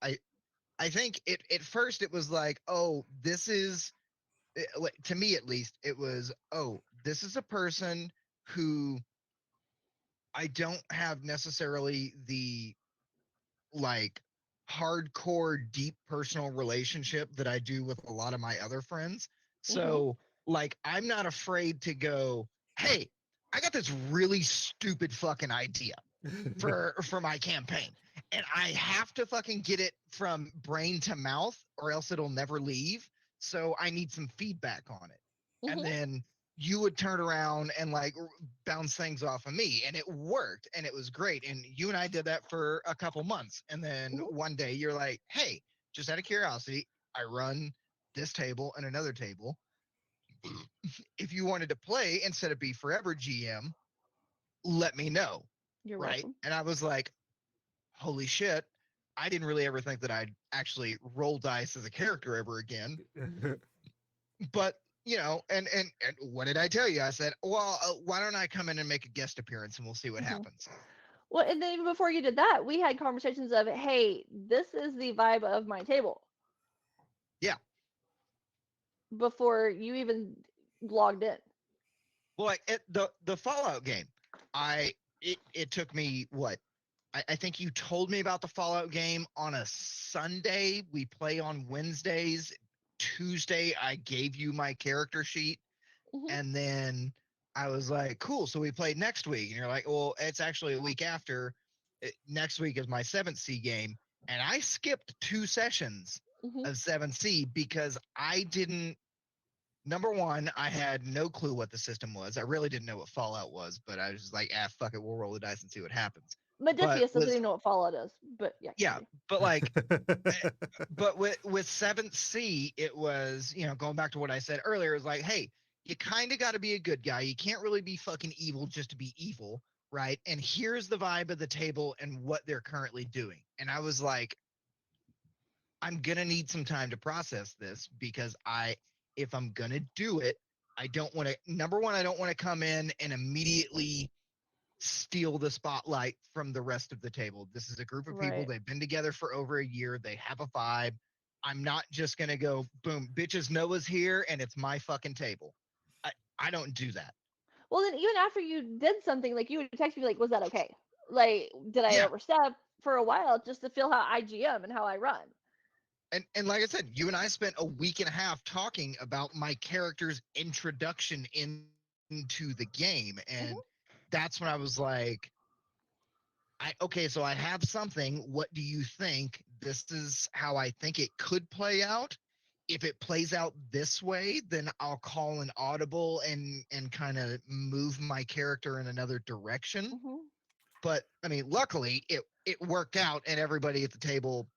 S2: think at first it was like, oh, this is, to me at least, it was, oh, this is a person who I don't have necessarily the like hardcore deep personal relationship that I do with a lot of my other friends. So like I'm not afraid to go, "Hey, I got this really stupid fucking idea for my campaign. And I have to fucking get it from brain to mouth or else it'll never leave. So I need some feedback on it." And then you would turn around and like bounce things off of me, and it worked and it was great. And you and I did that for a couple months. And then one day you're like, "Hey, just out of curiosity, I run this table and another table. If you wanted to play instead of be forever GM, let me know."
S4: You're
S2: Right.
S4: welcome.
S2: And I was like, holy shit, I didn't really ever think that I'd actually roll dice as a character ever again. But you know, and what did I tell you? I said, well, why don't I come in and make a guest appearance and we'll see what happens.
S4: Well, and then even before you did that, we had conversations of, hey, this is the vibe of my table.
S2: Yeah.
S4: Before you even logged in.
S2: Well, like the Fallout game, it took me what? I think you told me about the Fallout game on a Sunday. We play on Wednesdays. Tuesday, I gave you my character sheet. And then I was like, cool. So we played next week. And you're like, well, it's actually a week after. Next week is my 7th C game. And I skipped 2 sessions of 7C because I didn't. Number one, I had no clue what the system was. I really didn't know what Fallout was, but I was just like, fuck it, we'll roll the dice and see what happens.
S4: Modiphius doesn't even know what Fallout is, but yeah.
S2: Yeah, but like, but with 7th C, it was, you know, going back to what I said earlier, it was like, hey, you kind of got to be a good guy. You can't really be fucking evil just to be evil, right? And here's the vibe of the table and what they're currently doing. And I was like, I'm gonna need some time to process this because if I'm gonna do it, I don't want to. Number one, I don't want to come in and immediately steal the spotlight from the rest of the table. This is a group of people. They've been together for over a year. They have a vibe. I'm not just gonna go, boom, bitches, Noah's here and it's my fucking table. I don't do that.
S4: Well, then even after you did something, like you would text me like, was that okay? Like, did I overstep for a while just to feel how I GM and how I run?
S2: And like I said, you and I spent a week and a half talking about my character's introduction into the game. And that's when I was like, okay, so I have something. What do you think? This is how I think it could play out. If it plays out this way, then I'll call an audible and kind of move my character in another direction. But I mean, luckily it worked out, and everybody at the table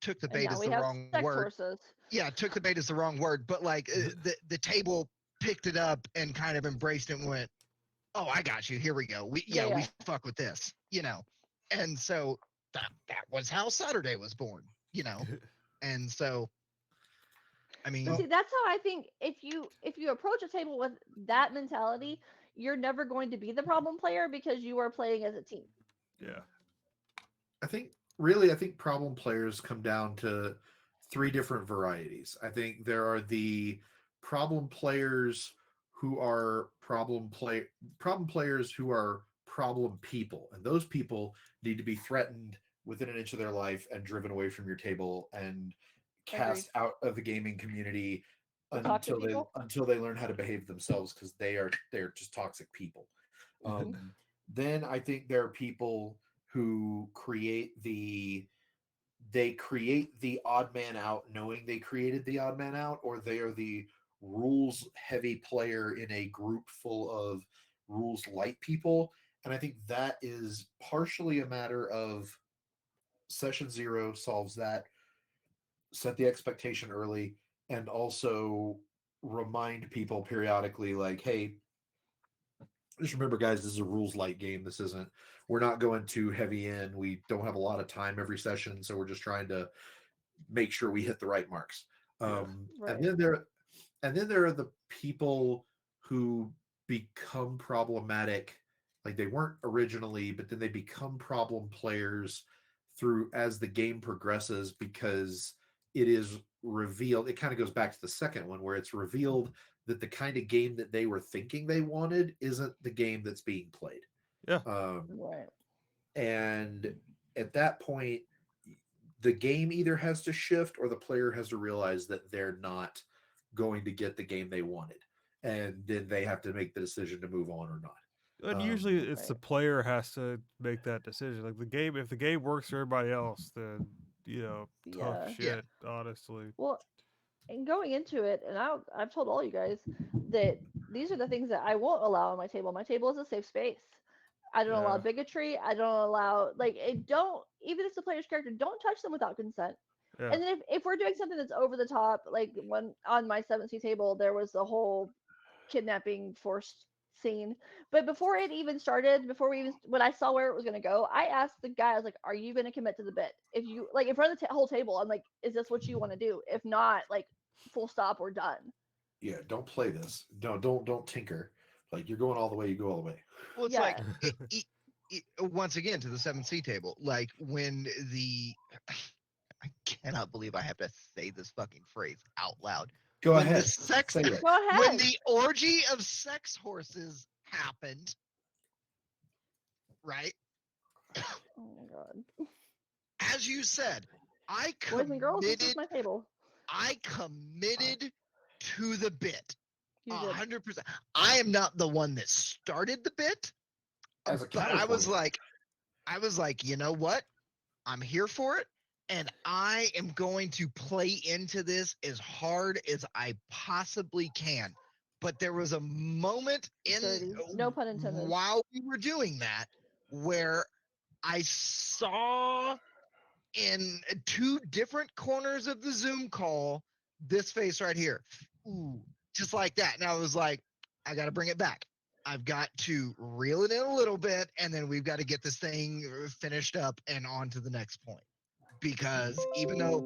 S2: took the bait as the wrong word. Yeah, took the bait as the wrong word. But like the table picked it up and kind of embraced it and went, "Oh, I got you. Here we go. We fuck with this, you know." And so that was how Saturday was born, you know. And so, I mean,
S4: see, that's how I think if you approach a table with that mentality, you're never going to be the problem player because you are playing as a team.
S1: Yeah.
S3: I think problem players come down to 3 different varieties. I think there are the problem players who are problem players who are problem people, and those people need to be threatened within an inch of their life and driven away from your table and cast out of the gaming community until they learn how to behave themselves, because they're just toxic people. Then I think there are people who create the odd man out, knowing they created the odd man out, or they are the rules heavy player in a group full of rules light people. And I think that is partially a matter of session 0 solves that, set the expectation early, and also remind people periodically, like, hey, just remember, guys, this is a rules light game. We're not going too heavy in. We don't have a lot of time every session, so we're just trying to make sure we hit the right marks. And then there are the people who become problematic, like they weren't originally, but then they become problem players as the game progresses, because it is revealed. It kind of goes back to the second one, where it's revealed that the kind of game that they were thinking they wanted isn't the game that's being played.
S1: Yeah.
S4: Right.
S3: And at that point, the game either has to shift or the player has to realize that they're not going to get the game they wanted, and then they have to make the decision to move on or not.
S1: And
S3: Um,
S1: usually it's the
S4: Right.
S1: player has to make that decision. Like the game, if the game works for everybody else, then tough
S4: Yeah.
S2: Yeah.
S1: shit. Honestly,
S4: Well, and going into it, and I've told all you guys that these are the things that I won't allow on my table. My table is a safe space. I don't allow
S1: yeah,
S4: bigotry. I don't allow like it don't even if it's the player's character, don't touch them without consent.
S1: yeah,
S4: And then if we're doing something that's over the top, like when on my 7C table there was a whole kidnapping forced scene. But before it even started, before we even when I saw where it was gonna go, I asked the guy, I was like, "Are you gonna commit to the bit? If you like in front of the whole table, I'm like, is this what you want to do? If not, like, full stop, we're done."
S3: yeah, don't play this. No, don't tinker. Like you're going all the way, you go all the way.
S2: Well, it's like
S4: Yeah.
S2: once again to the 7C table. Like when the I cannot believe I have to say this fucking phrase out loud.
S3: Go
S2: When the
S3: ahead,
S2: sex
S3: say it.
S4: Go
S2: when
S4: ahead.
S2: the orgy of sex horses happened, right?
S4: Oh my god.
S2: As you said, I
S4: Boys and girls, this is
S2: committed
S4: my table.
S2: I committed to the bit.
S4: You did.
S2: 100%. I am not the one that started the bit,
S3: As a
S2: but I was
S3: counterpoint,
S2: like, you know what? I'm here for it. And I am going to play into this as hard as I possibly can. But there was a moment
S4: Dirty. No pun intended.
S2: while we were doing that where I saw in two different corners of the Zoom call this face right here. Ooh, just like that. And I was like, I got to bring it back. I've got to reel it in a little bit, and then we've got to get this thing finished up and on to the next point. Because even though,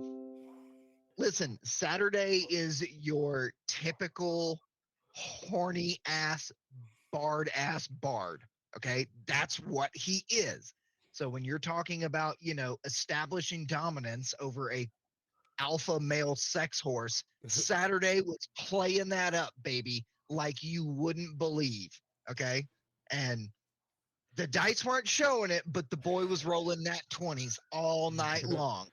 S2: listen, Saturday is your typical horny ass, bard. Okay. That's what he is. So when you're talking about, establishing dominance over a alpha male sex horse, Saturday was playing that up, baby, like you wouldn't believe. Okay. And the dice weren't showing it, but the boy was rolling nat 20s all night long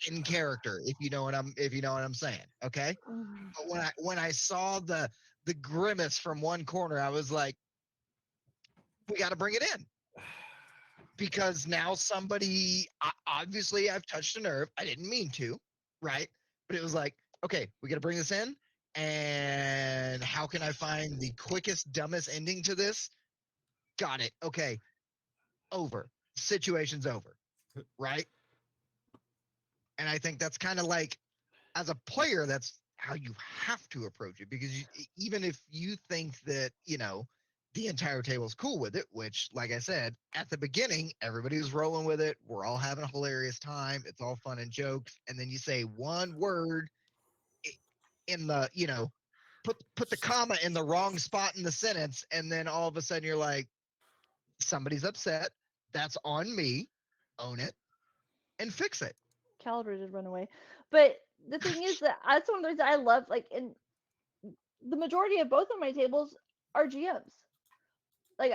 S2: in character, if you know what I'm saying. Okay.
S4: Mhm.
S2: But when I saw the grimace from one corner, I was like, we got to bring it in because now somebody obviously I've touched a nerve. I didn't mean to, right? But it was like, okay, we got to bring this in. And how can I find the quickest, dumbest ending to this? Got it. Okay. Over. Situation's over. Right. And I think that's kind of like, as a player, that's how you have to approach it because even if you think that, the entire table's cool with it, which, like I said, at the beginning, everybody was rolling with it. We're all having a hilarious time. It's all fun and jokes. And then you say one word in the, put the comma in the wrong spot in the sentence. And then all of a sudden you're like, somebody's upset. That's on me. Own it and fix it.
S4: Caliber did run away. But the thing is that that's one of the reasons I love, like, in the majority of both of my tables are GMs. Like,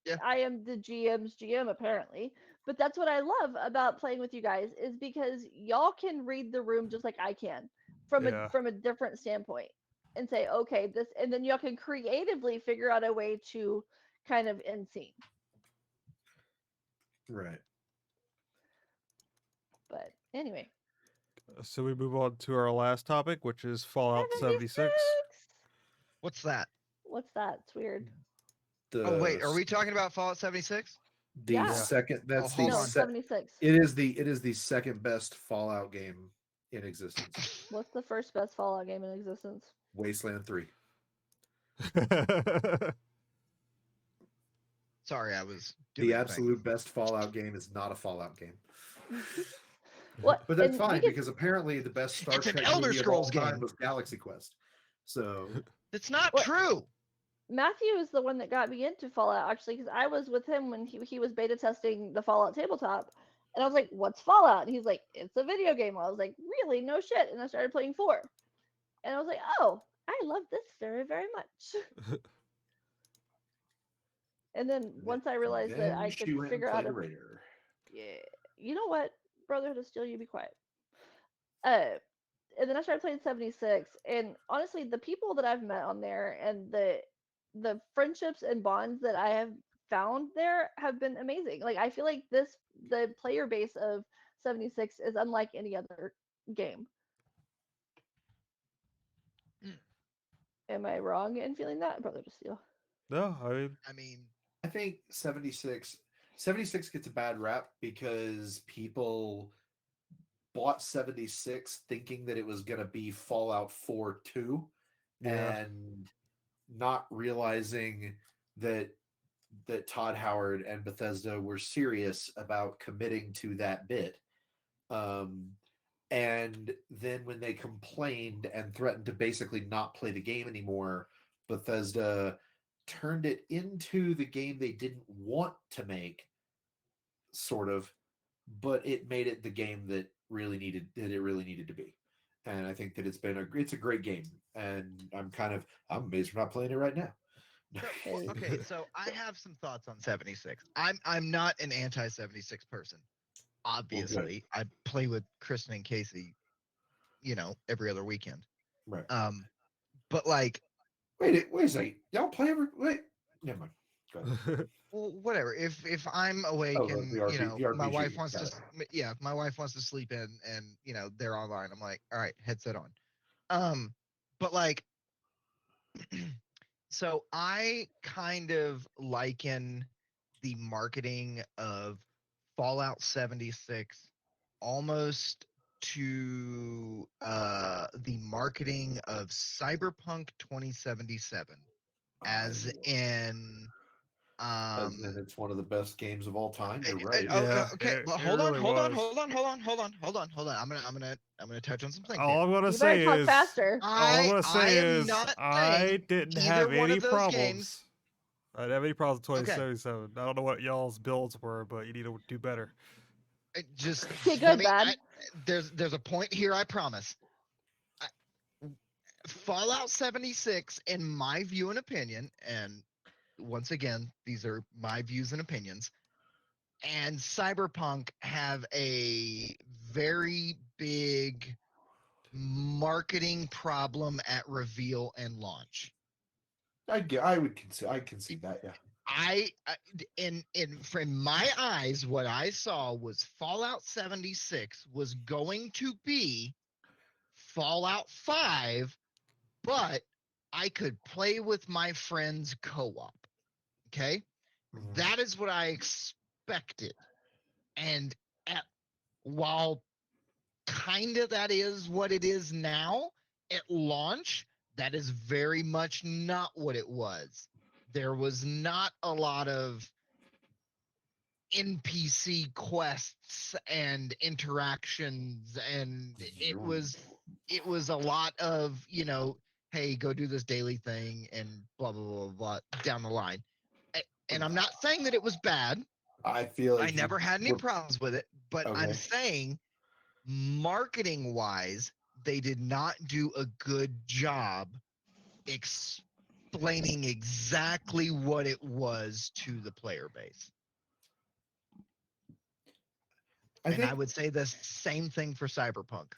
S2: Yeah.
S4: I am the GM's GM apparently. But that's what I love about playing with you guys is because y'all can read the room just like I can
S1: yeah.
S4: from a different standpoint and say, okay, this, and then y'all can creatively figure out a way to kind of end scene.
S3: right?
S4: But anyway,
S1: So we move on to our last topic, which is Fallout 76.
S2: What's that?
S4: What's that? It's weird.
S2: Oh, wait.
S3: The
S2: Are we talking about Fallout 76?
S3: the
S4: Yeah.
S3: second that's the
S2: hold
S4: No,
S2: on.
S4: 76.
S3: it is the second best Fallout game in existence.
S4: What's the first best Fallout game in existence?
S3: Wasteland 3.
S2: Sorry, I was doing
S3: The
S2: a thing.
S3: absolute best Fallout game is not a Fallout game.
S4: What?
S3: But that's
S4: and
S3: fine
S4: we can-
S3: because apparently the best Star
S2: It's an
S3: Trek
S2: Elder
S3: movie of all
S2: Scrolls
S3: time
S2: game.
S3: was Galaxy Quest. So
S2: It's not
S4: What?
S2: true.
S4: Matthew is the one that got me into Fallout actually because I was with him when he was beta testing the Fallout tabletop, and I was like, "What's Fallout?" And he's like, "It's a video game." I was like, "Really? No shit!" And I started playing 4, and I was like, "Oh, I love this very very much." And then once I realized that I
S3: Then
S4: could
S3: she went and
S4: figure out
S3: played
S4: a
S3: a raider.
S4: yeah, you know what, Brotherhood of Steel, you be quiet. Uh, and then I started playing 76, and honestly, the people that I've met on there and the friendships and bonds that I have found there have been amazing. Like I feel like the player base of 76 is unlike any other game.
S2: Mm.
S4: Am I wrong in feeling that, Brother to Steel?
S1: No, I mean,
S2: I mean,
S3: I think 76 gets a bad rap because people bought 76 thinking that it was going to be Fallout 4 2
S1: yeah.
S3: and not realizing that Todd Howard and Bethesda were serious about committing to that bit. And then when they complained and threatened to basically not play the game anymore, Bethesda turned it into the game they didn't want to make, sort of, but it made it the game that it really needed to be. And I think that it's a great game, and I'm amazed we're not playing it right now.
S4: Hey.
S2: okay, so I have some thoughts on 76. I'm not an anti 76 person. Obviously, I play with Kristen and Casey, every other weekend.
S3: Right.
S2: But like,
S3: Wait a second. Y'all play every wait. Never mind. Go ahead.
S2: well, whatever. If I'm awake
S3: Oh,
S2: and
S3: the RPG.
S2: my wife wants
S3: Got
S2: to,
S3: it.
S2: yeah, my wife wants to sleep in, and they're online. I'm like, all right, headset on. But like, so I kind of liken the marketing of Fallout 76 almost to the marketing of Cyberpunk 2077, as in
S3: And it's one of the best games of all time. You're right.
S1: Yeah,
S2: okay,
S1: it
S2: well, hold on,
S1: really
S2: hold on,
S1: was.
S2: hold on, hold on, hold on, hold on, hold on. I'm gonna touch on some things here.
S1: All I'm gonna
S4: You better
S1: say
S4: talk
S1: is,
S4: faster.
S2: I am not
S1: I
S2: saying
S1: didn't
S2: either
S1: have
S2: one
S1: any
S2: of those
S1: problems.
S2: games.
S1: I didn't have any problems with
S2: Okay,
S1: 2077. I don't know what y'all's builds were, but you need to do better.
S2: just
S4: Okay,
S2: let
S4: good,
S2: me.
S4: bad.
S2: There's a point here. I promise. I, Fallout 76, in my view and opinion, and once again, these are my views and opinions, and Cyberpunk have a very big marketing problem at reveal and launch.
S3: I would consider. I can see that. Yeah.
S2: In from my eyes, what I saw was Fallout 76 was going to be Fallout 5, but I could play with my friends co-op. Okay?
S3: Mhm.
S2: That is what I expected. And while kind of that is what it is now, at launch, that is very much not what it was. There was not a lot of NPC quests and interactions, and it was a lot of, hey, go do this daily thing and blah blah blah blah down the line. And I'm not saying that it was bad.
S3: I feel like
S2: I never had any problems with it, but I'm
S3: Okay.
S2: saying marketing wise, they did not do a good job explaining exactly what it was to the player base. I would say the same thing for Cyberpunk.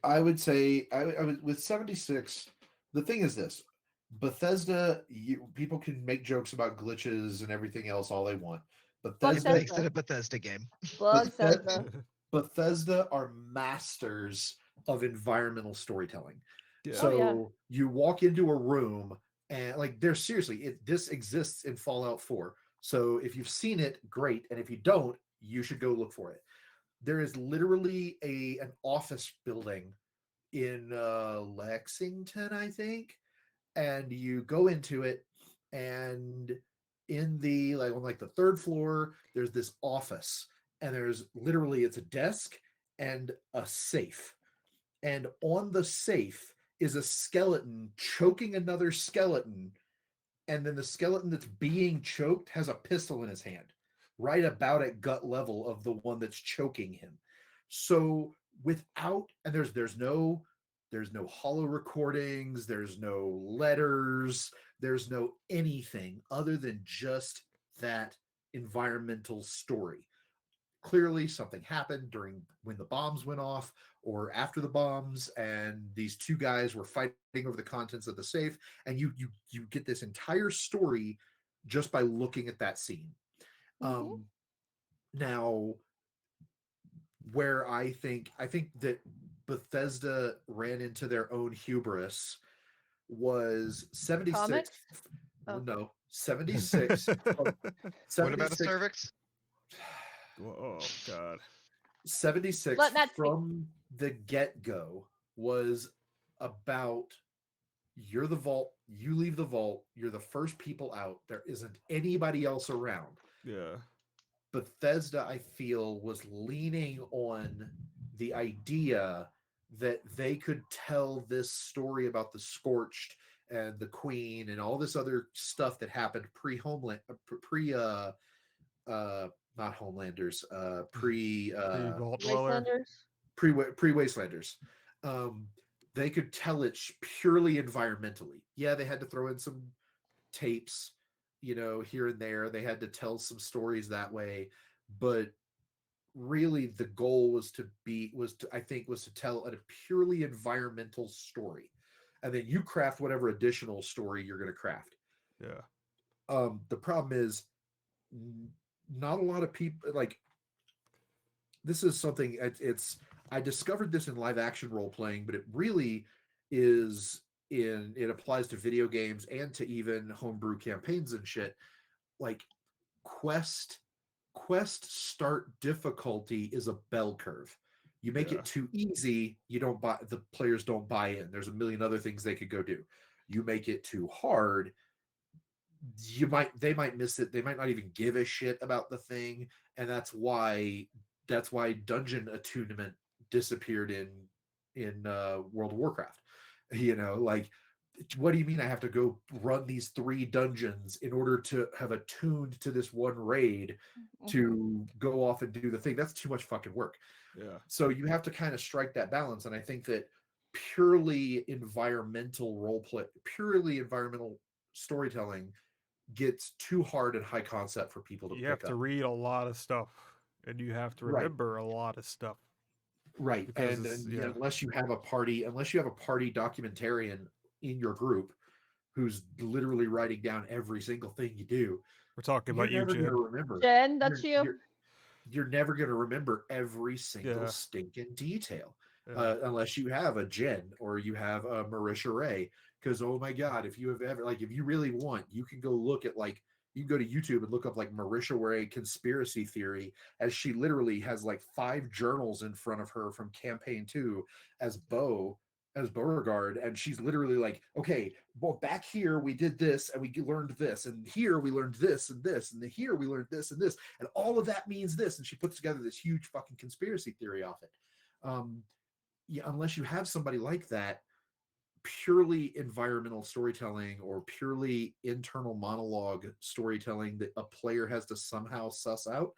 S3: I would say I would with 76. The thing is this: Bethesda. People can make jokes about glitches and everything else all they want.
S2: It
S4: Bethesda.
S2: makes it a Bethesda game.
S4: Bethesda.
S3: Bethesda are masters of environmental storytelling.
S1: Yeah.
S3: So
S4: Oh, yeah.
S3: you walk into a room and like there's seriously this exists in Fallout 4. So if you've seen it, great, and if you don't, you should go look for it. There is literally an office building in Lexington, I think, and you go into it, and in the on the third floor, there's this office, and there's literally it's a desk and a safe, and on the safe is a skeleton choking another skeleton, and then the skeleton that's being choked has a pistol in his hand, right about at gut level of the one that's choking him. So there's no hollow recordings, there's no letters, there's no anything other than just that environmental story. Clearly something happened during when the bombs went off or after the bombs, and these two guys were fighting over the contents of the safe, and you get this entire story just by looking at that scene.
S4: Mhm.
S3: Now, where I think that Bethesda ran into their own hubris was 76.
S4: Comics?
S3: Well,
S4: Oh.
S3: no, 76 from
S2: What about a
S3: 76
S2: cervix?
S1: Oh God.
S3: 76
S4: Let Matt speak.
S3: from the get-go was about you're the vault, you leave the vault, you're the first people out, there isn't anybody else around.
S1: Yeah.
S3: Bethesda, I feel, was leaning on the idea that they could tell this story about the Scorched and the Queen and all this other stuff that happened pre-Homeland, not Homelanders,
S1: Pre-Vault Dweller.
S4: Wastelanders?
S3: pre-Wastelanders. They could tell it purely environmentally. Yeah, they had to throw in some tapes, here and there. They had to tell some stories that way, but really the goal was to tell a purely environmental story, and then you craft whatever additional story you're going to craft.
S1: Yeah.
S3: The problem is not a lot of people like this is something I discovered this in live action role playing, but it really it applies to video games and to even homebrew campaigns and shit. Like quest start difficulty is a bell curve. You make
S1: Yeah.
S3: it too easy, the players don't buy in. There's a million other things they could go do. You make it too hard, they might miss it. They might not even give a shit about the thing, and that's why dungeon attunement disappeared in World of Warcraft. Like, what do you mean I have to go run these 3 dungeons in order to have attuned to this one raid to go off and do the thing? That's too much fucking work.
S1: Yeah.
S3: So you have to kind of strike that balance, and I think that purely environmental storytelling gets too hard and high concept for people to
S1: You
S3: pick
S1: have to
S3: up.
S1: read a lot of stuff, and you have to
S3: Right.
S1: remember a lot of stuff.
S3: Right.
S1: Because
S3: And
S1: yeah.
S3: unless you have a party documentarian in your group who's literally writing down every single thing you do,
S1: We're talking
S3: you're
S1: about you,
S3: never going
S1: Jen.
S3: to remember.
S4: Jen, that's
S3: You're-
S4: you.
S3: You're never going to remember every single
S1: Yeah.
S3: stinking detail.
S1: Yeah.
S3: Unless you have a Jen or you have a Marisha Ray. Because, oh my God, if you really want, you can go look at you can go to YouTube and look up Marisha Ray conspiracy theory, as she literally has 5 journals in front of her from campaign 2 as Beauregard, and she's literally okay, well, back here we did this and we learned this, and here we learned this and this, and here we learned this and this, and all of that means this, and she puts together this huge fucking conspiracy theory off it. Unless you have somebody like that, purely environmental storytelling or purely internal monologue storytelling that a player has to somehow suss out,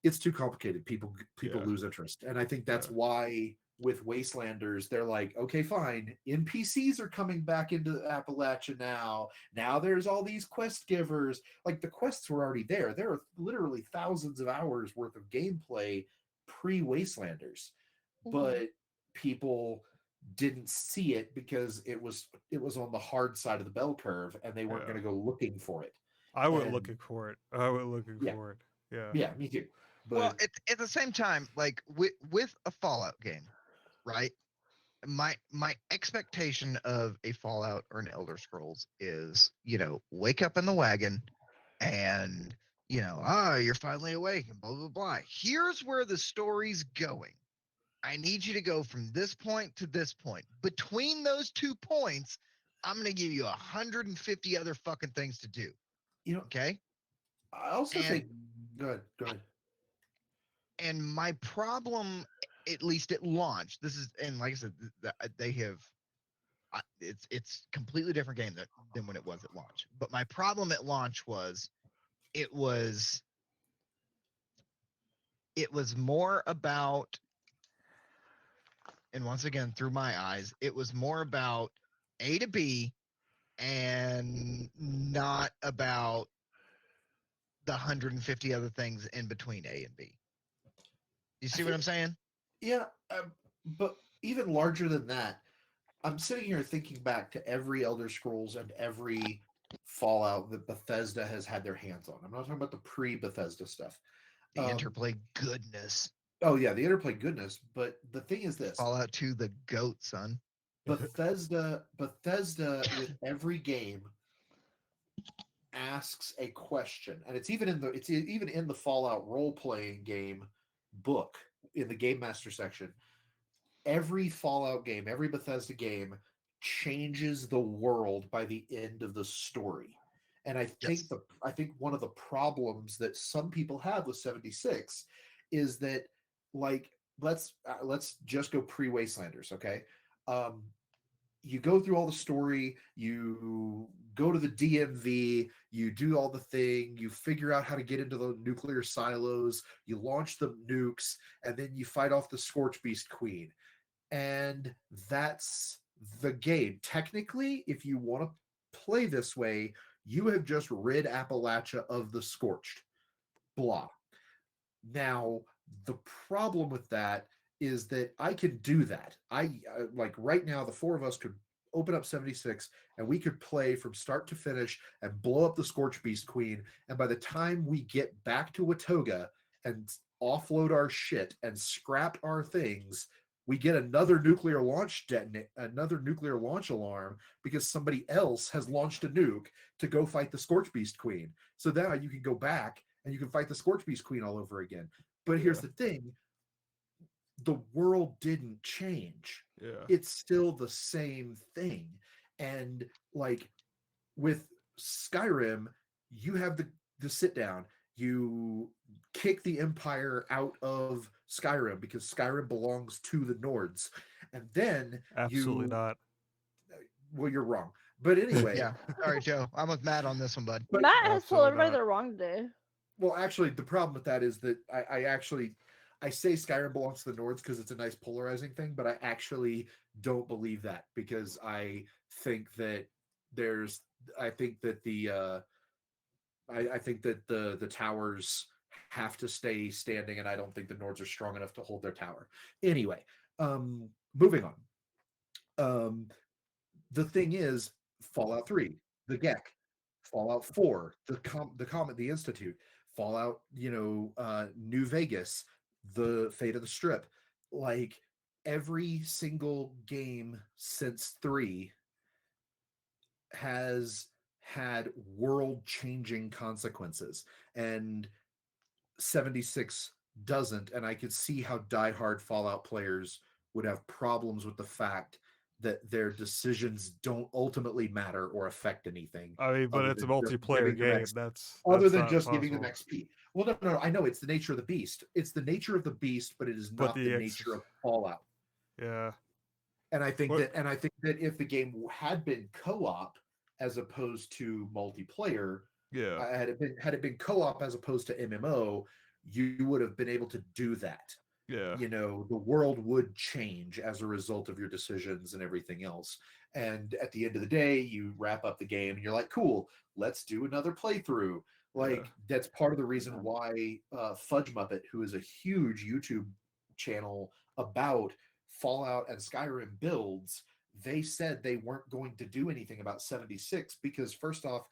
S3: it's too complicated. People
S1: Yeah.
S3: lose interest, and I think that's
S1: Yeah.
S3: why with Wastelanders they're like, okay, fine, NPCs are coming back into Appalachia now. Now there's all these quest givers. The quests were already there. There are literally thousands of hours worth of gameplay pre-Wastelanders, but people didn't see it because it was on the hard side of the bell curve, and they weren't
S1: Yeah.
S3: going to go looking for it.
S1: I went
S3: And-
S1: looking for it. For it. Yeah.
S3: Yeah, me too. But
S2: Well, at the same time, with a Fallout game, right? My expectation of a Fallout or an Elder Scrolls is, wake up in the wagon and, you're finally awake and blah, blah, blah. Here's where the story's going. I need you to go from this point to this point. Between those 2 points, I'm going to give you 150 other fucking things to do. Okay?
S3: I also
S2: and-
S3: think go ahead.
S2: And my problem, at least at launch, and like I said, they have, it's completely different game than when it was at launch. But my problem at launch was, it was more about, and once again, through my eyes, it was more about A to B and not about the 150 other things in between A and B. You see what
S3: think-
S2: I'm saying?
S3: Yeah, but even larger than that, I'm sitting here thinking back to every Elder Scrolls and every Fallout that Bethesda has had their hands on. I'm not talking about the pre-Bethesda stuff.
S2: The
S3: Um,
S2: interplay goodness.
S3: Oh yeah, the interplay goodness. But the thing is this:
S2: Fallout 2, the goat, son.
S3: Bethesda with every game asks a question, and it's even in the Fallout role playing game book in the Game Master section. Every Fallout game, every Bethesda game changes the world by the end of the story. And I think
S2: Yes.
S3: I think one of the problems that some people have with 76 is that, like, let's just go pre-Wastelanders, okay? You go through all the story, you go to the DMV, you do all the thing, you figure out how to get into the nuclear silos, you launch the nukes, and then you fight off the Scorch Beast Queen. And that's the game. Technically, if you want to play this way, you have just rid Appalachia of the Scorched. Blah. Now, the problem with that is that I can do that. Like right now, the four of us could open up 76 and we could play from start to finish and blow up the Scorch Beast Queen. And by the time we get back to Watoga and offload our shit and scrap our things, we get another nuclear launch alarm because somebody else has launched a nuke to go fight the Scorch Beast Queen. So now you can go back and you can fight the Scorch Beast Queen all over again. But here's the thing: the world didn't change.
S1: Yeah.
S3: It's still the same thing. And like with Skyrim, you have the sit down. You kick the Empire out of Skyrim because Skyrim belongs to the Nords. And then
S1: Absolutely not.
S3: Well, you're wrong. But anyway.
S2: Yeah. Sorry, Joe. I'm with Matt on this one, bud.
S3: But
S4: Matt has told
S1: absolutely
S4: everybody
S1: not.
S4: they're wrong today.
S3: Well, actually, the problem with that is that I say Skyrim belongs to the Nords because it's a nice polarizing thing, but I actually don't believe that because I think that I think that the towers have to stay standing, and I don't think the Nords are strong enough to hold their tower. Anyway, moving on. The thing is, Fallout 3, the GEC, Fallout 4, the Comet, the Institute, Fallout, New Vegas, the Fate of the Strip. Like every single game since 3 has had world-changing consequences, and 76 doesn't. And I could see how diehard Fallout players would have problems with the fact that their decisions don't ultimately matter or affect anything.
S1: I mean, but
S3: other
S1: it's a
S3: than just
S1: multiplayer
S3: giving them
S1: game.
S3: XP.
S1: That's
S3: Other than
S1: not
S3: just giving them
S1: possible.
S3: XP. Well, no, I know it's the nature of the beast. It's the nature of the beast, but it is
S1: But
S3: not
S1: the
S3: the
S1: ex-
S3: nature of Fallout.
S1: Yeah.
S3: And I think
S1: What-
S3: that if the game had been co-op as opposed to multiplayer,
S1: Yeah.
S3: had it been co-op as opposed to MMO, you would have been able to do that.
S1: Yeah.
S3: The world would change as a result of your decisions and everything else. And at the end of the day, you wrap up the game and you're like, cool, let's do another playthrough. Like, that's part of the reason why Fudge Muppet, who is a huge YouTube channel about Fallout and Skyrim builds, they said they weren't going to do anything about 76 because, first off,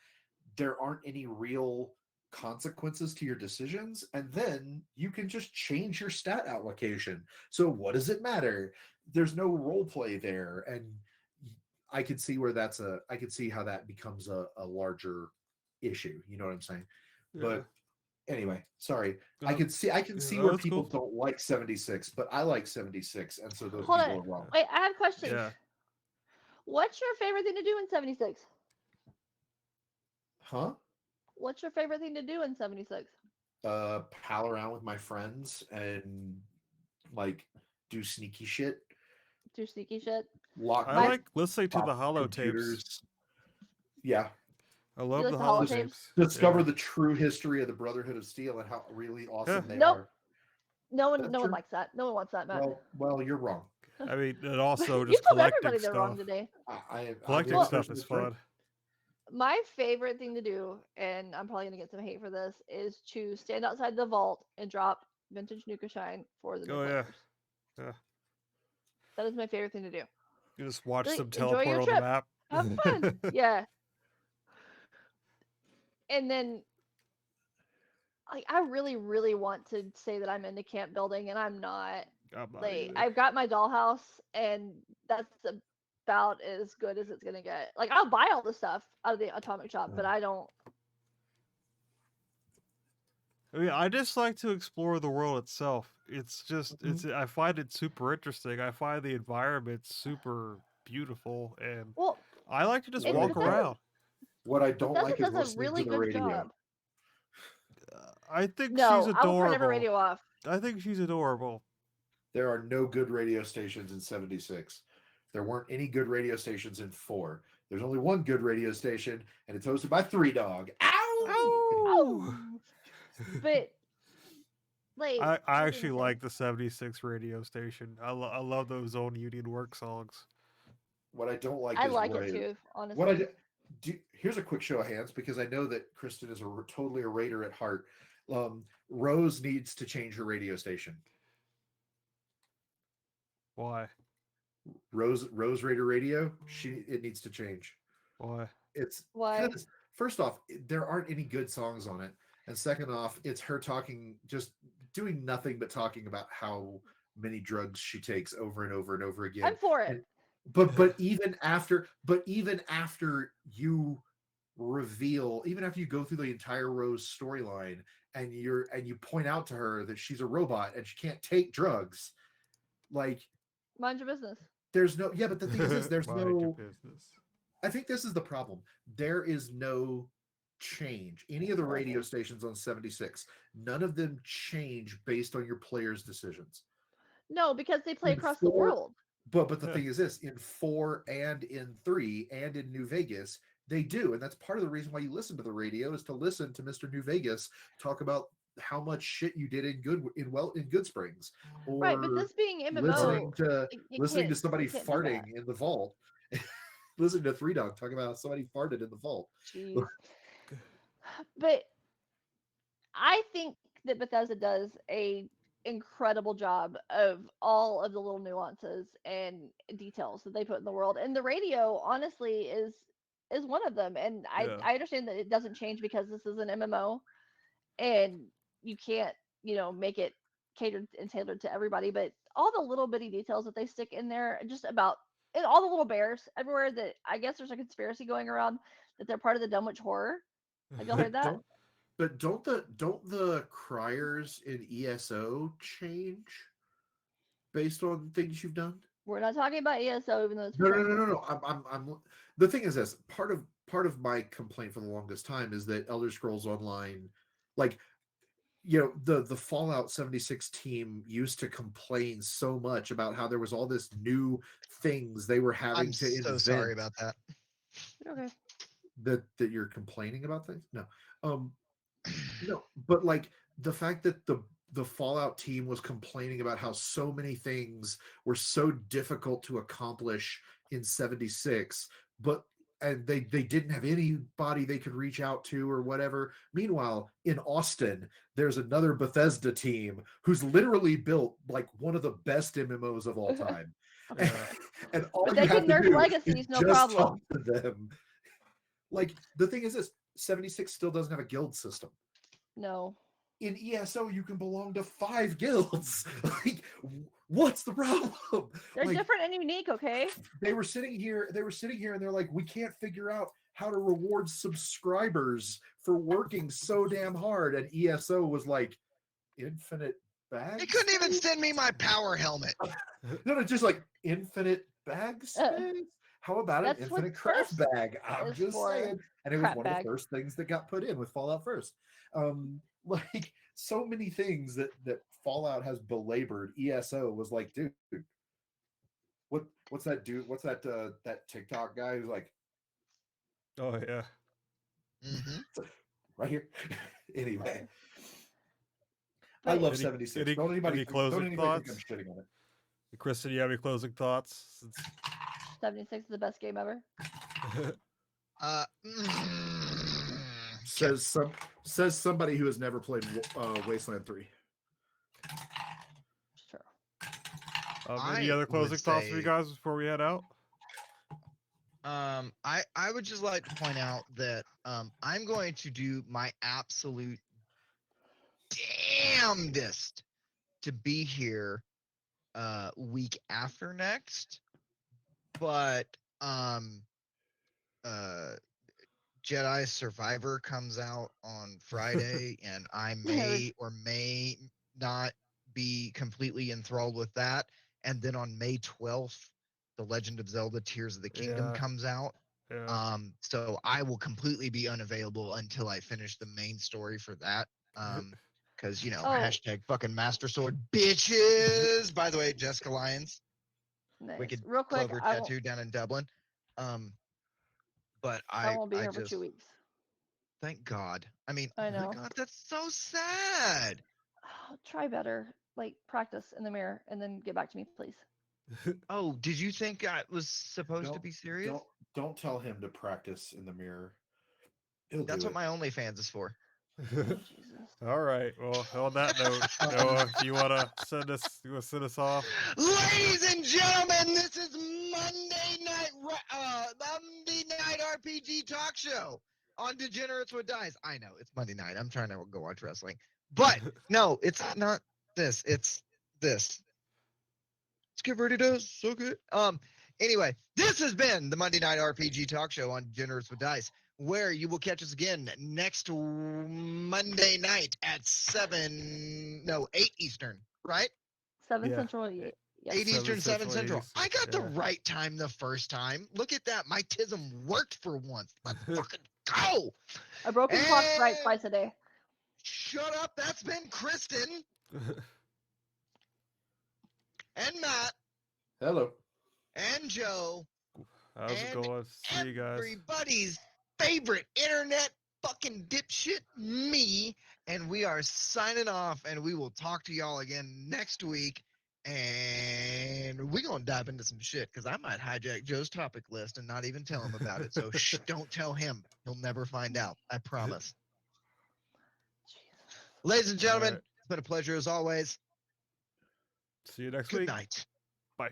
S3: there aren't any real consequences to your decisions, and then you can just change your stat allocation. So what does it matter? There's no role play there, and I could see I could see how that becomes a larger issue. You know what I'm saying?
S1: Yeah.
S3: But anyway, sorry. I
S1: No,
S3: can see
S1: no,
S3: where
S1: that's
S3: people
S1: cool.
S3: don't like 76, but I like 76, and so those
S4: Hold
S3: people
S4: on.
S3: are wrong.
S4: Wait, I have a question.
S1: Yeah.
S4: What's your favorite thing to do in 76?
S3: Huh?
S4: What's your favorite thing to do in 76?
S3: Pal around with my friends and like do sneaky shit.
S4: Do sneaky shit?
S3: Lock
S1: I
S4: My-
S1: like listening to
S3: pop
S1: the holotapes.
S3: computers. Yeah.
S1: I love
S4: like
S1: the
S4: the
S1: holotapes.
S3: Discover
S1: Yeah.
S3: the true history of the Brotherhood of Steel and how really awesome they
S4: Nope.
S3: are.
S4: No one,
S3: That's
S4: no one
S3: true.
S4: likes that. No one wants that, Matt.
S3: Well, you're wrong.
S1: I mean, and also
S4: you
S1: just
S4: told
S1: collecting
S4: everybody they're wrong
S1: stuff.
S4: today.
S3: I
S1: Collecting
S3: the
S1: stuff
S3: person
S1: is
S3: that's right.
S1: fun.
S4: my favorite thing to do, and I'm probably gonna get some hate for this, is to stand outside the vault and drop vintage Nuka Shine for the new
S1: Oh yeah,
S4: players.
S1: yeah.
S4: That is my favorite thing to do.
S1: You just watch
S4: Really
S1: them
S4: enjoy
S1: teleport
S4: your
S1: on the
S4: trip.
S1: map.
S4: Have fun. Yeah. And then I really, really want to say that I'm into camp building, and I'm not.
S1: I'm not
S4: Like,
S1: either.
S4: I've got my dollhouse, and that's about as good as it's gonna get. Like, I'll buy all the stuff out of the atomic shop, but I don't.
S1: I mean, I just like to explore the world itself. It's just,
S3: Mhm.
S1: I find it super interesting. I find the environment super beautiful, and
S4: Well,
S1: I like to just
S3: What
S4: and
S3: I
S1: walk
S3: don't,
S1: around.
S3: what I don't
S4: Bethesda
S3: like is
S4: does a
S3: listening
S4: really
S3: to the
S4: good
S3: radio.
S4: job.
S1: I think she's
S4: No, I will turn every
S1: adorable.
S4: radio off.
S1: I think she's adorable.
S3: There are no good radio stations in 76. There weren't any good radio stations in 4. There's only one good radio station, and it's hosted by Three Dog. Ow!
S1: Oh!
S4: But like,
S1: I
S4: what was I
S1: actually
S4: gonna say?
S1: like the 76 radio station. I love those own Union Work songs.
S3: What I don't like
S4: I
S3: is
S4: like it
S3: Ray.
S4: too,
S3: What I
S4: honestly.
S3: do, here's a quick show of hands because I know that Kristen is totally a Raider at heart. Rose needs to change her radio station.
S1: Why?
S3: Rose Raider Radio. It needs to change.
S1: Why?
S3: It's
S4: Why?
S3: because first off, there aren't any good songs on it, and second off, it's her talking, just doing nothing but talking about how many drugs she takes over and over and over again.
S4: I'm for it.
S3: And even after you reveal, even after you go through the entire Rose storyline, and you point out to her that she's a robot and she can't take drugs, like
S4: Mind your business.
S3: there's no, yeah, but the thing is this, there's
S1: Mind your
S3: no,
S1: business.
S3: I think this is the problem. There is no change. Any of the radio stations on 76, none of them change based on your players' decisions.
S4: No, because they play
S3: In
S4: across the
S3: 4,
S4: world.
S3: but the thing is this, in 4 and in 3 and in New Vegas, they do. And that's part of the reason why you listen to the radio, is to listen to Mr. New Vegas talk about how much shit you did in Good Springs. Or
S4: Right, but this being
S3: listening
S4: MMO,
S3: to
S4: you can't,
S3: somebody
S4: you can't do
S3: farting
S4: that.
S3: in the vault. Listening to Three Dog talking about how somebody farted in the vault.
S4: Jeez. But I think that Bethesda does a incredible job of all of the little nuances and details that they put in the world. And the radio, honestly, is one of them. And
S1: Yeah.
S4: I understand that it doesn't change because this is an MMO and you can't, make it catered and tailored to everybody. But all the little bitty details that they stick in there, just about and all the little bears everywhere, that I guess there's a conspiracy going around that they're part of the Dunwich Horror. Have y'all heard that?
S3: Don't the criers in ESO change based on things you've done?
S4: We're not talking about ESO, even though it's
S3: No. I'm the thing is this, part of my complaint for the longest time is that Elder Scrolls Online, like, the Fallout 76 team used to complain so much about how there was all this new things they were having
S2: I'm
S3: to
S2: so
S3: invent.
S2: sorry about that.
S4: Okay.
S3: That you're complaining about things? No. No, but like the fact that the Fallout team was complaining about how so many things were so difficult to accomplish in 76, and they didn't have anybody they could reach out to or whatever. Meanwhile, in Austin, there's another Bethesda team who's literally built like one of the best MMOs of all time. And all
S4: But
S3: you
S4: they
S3: have
S4: can
S3: to
S4: nerf
S3: do
S4: legacies,
S3: is
S4: no
S3: just
S4: problem.
S3: talk to them. Like, the thing is this, 76 still doesn't have a guild system.
S4: No.
S3: In ESO, you can belong to 5 guilds. Like, what's the problem?
S4: They're
S3: Like,
S4: different and unique, okay?
S3: they were sitting here and they're like, we can't figure out how to reward subscribers for working so damn hard. And ESO was like, infinite bags?
S2: They couldn't even send me my power helmet.
S3: No, just like infinite bag space? How about an
S4: That's what
S3: infinite craft
S4: first
S3: bag? I'm
S4: is
S3: just
S4: for.
S3: saying. And it was
S4: Crap
S3: one of
S4: bag.
S3: the first things that got put in with Fallout First. Like, so many things that Fallout has belabored. ESO was like, dude, what's that dude? What's that that TikTok guy who's like,
S1: Oh yeah.
S2: Mm-hmm.
S3: right here? Anyway,
S4: But
S3: I love
S1: Any-
S3: 76.
S1: any-
S3: Don't anybody
S1: any
S3: think,
S1: closing
S3: think
S1: thoughts?
S3: I'm shitting on it.
S1: Kristen, you have any closing thoughts?
S4: 76 is the best game ever.
S3: Says somebody who has never played Wasteland 3.
S4: Sure.
S1: Any other
S2: would
S1: closing thoughts for you
S2: say-
S1: guys before we head out?
S2: I would just like to point out that I'm going to do my absolute damnedest to be here week after next, but Jedi Survivor comes out on Friday, and I may or may not be completely enthralled with that. And then on May 12th, The Legend of Zelda Tears of the Kingdom
S1: Yeah.
S2: comes out.
S1: Yeah.
S2: So I will completely be unavailable until I finish the main story for that. Because
S4: Oh.
S2: hashtag fucking Master Sword bitches. By the way, Jessica Lyons,
S4: Nice.
S2: Wicked
S4: Real quick,
S2: Clover
S4: I won't,
S2: tattoo down in Dublin. But
S4: I won't be
S2: I
S4: here for
S2: just
S4: 2 weeks.
S2: thank God. I mean,
S4: I
S2: oh my
S4: know.
S2: God, that's so sad.
S4: Try better. Like practice in the mirror and then get back to me, please.
S2: Oh, did you think I was supposed to be serious?
S3: Don't tell him to practice in the mirror. He'll
S2: That's
S3: do
S2: what
S3: it.
S2: my OnlyFans is for.
S4: Oh, Jesus.
S1: All right. Well, on that note, Noah, if you want to send us off.
S2: Ladies and gentlemen, this is Monday Night RPG Talk Show on Degenerates with Dice. I know it's Monday night. I'm trying to go watch wrestling, but no, it's not this. It's this. Skip Ready does so good. Anyway, this has been the Monday Night RPG Talk Show on Degenerates with Dice, where you will catch us again next Monday night at 8 Eastern, right?
S4: 7
S1: Yeah.
S4: Central. Yes.
S2: 8 Eastern, 7 Central.
S1: Eastern,
S2: I got the
S1: yeah.
S2: right time the first time. Look at that. My tism worked for once. Let's fucking go.
S4: A broken clock strikes
S2: And-
S4: twice a day.
S2: Shut up. That's been Kristen and Matt
S3: Hello.
S2: and Joe.
S1: How's it
S2: And
S1: going? See you guys.
S2: Everybody's favorite internet fucking dipshit, me. And we are signing off, and we will talk to y'all again next week. And we're going to dive into some shit because I might hijack Joe's topic list and not even tell him about it. So shh, don't tell him. He'll never find out. I promise. Ladies and gentlemen,
S1: right.
S2: It's been a pleasure as always.
S1: See you next
S2: Good
S1: week.
S2: night.
S3: Bye.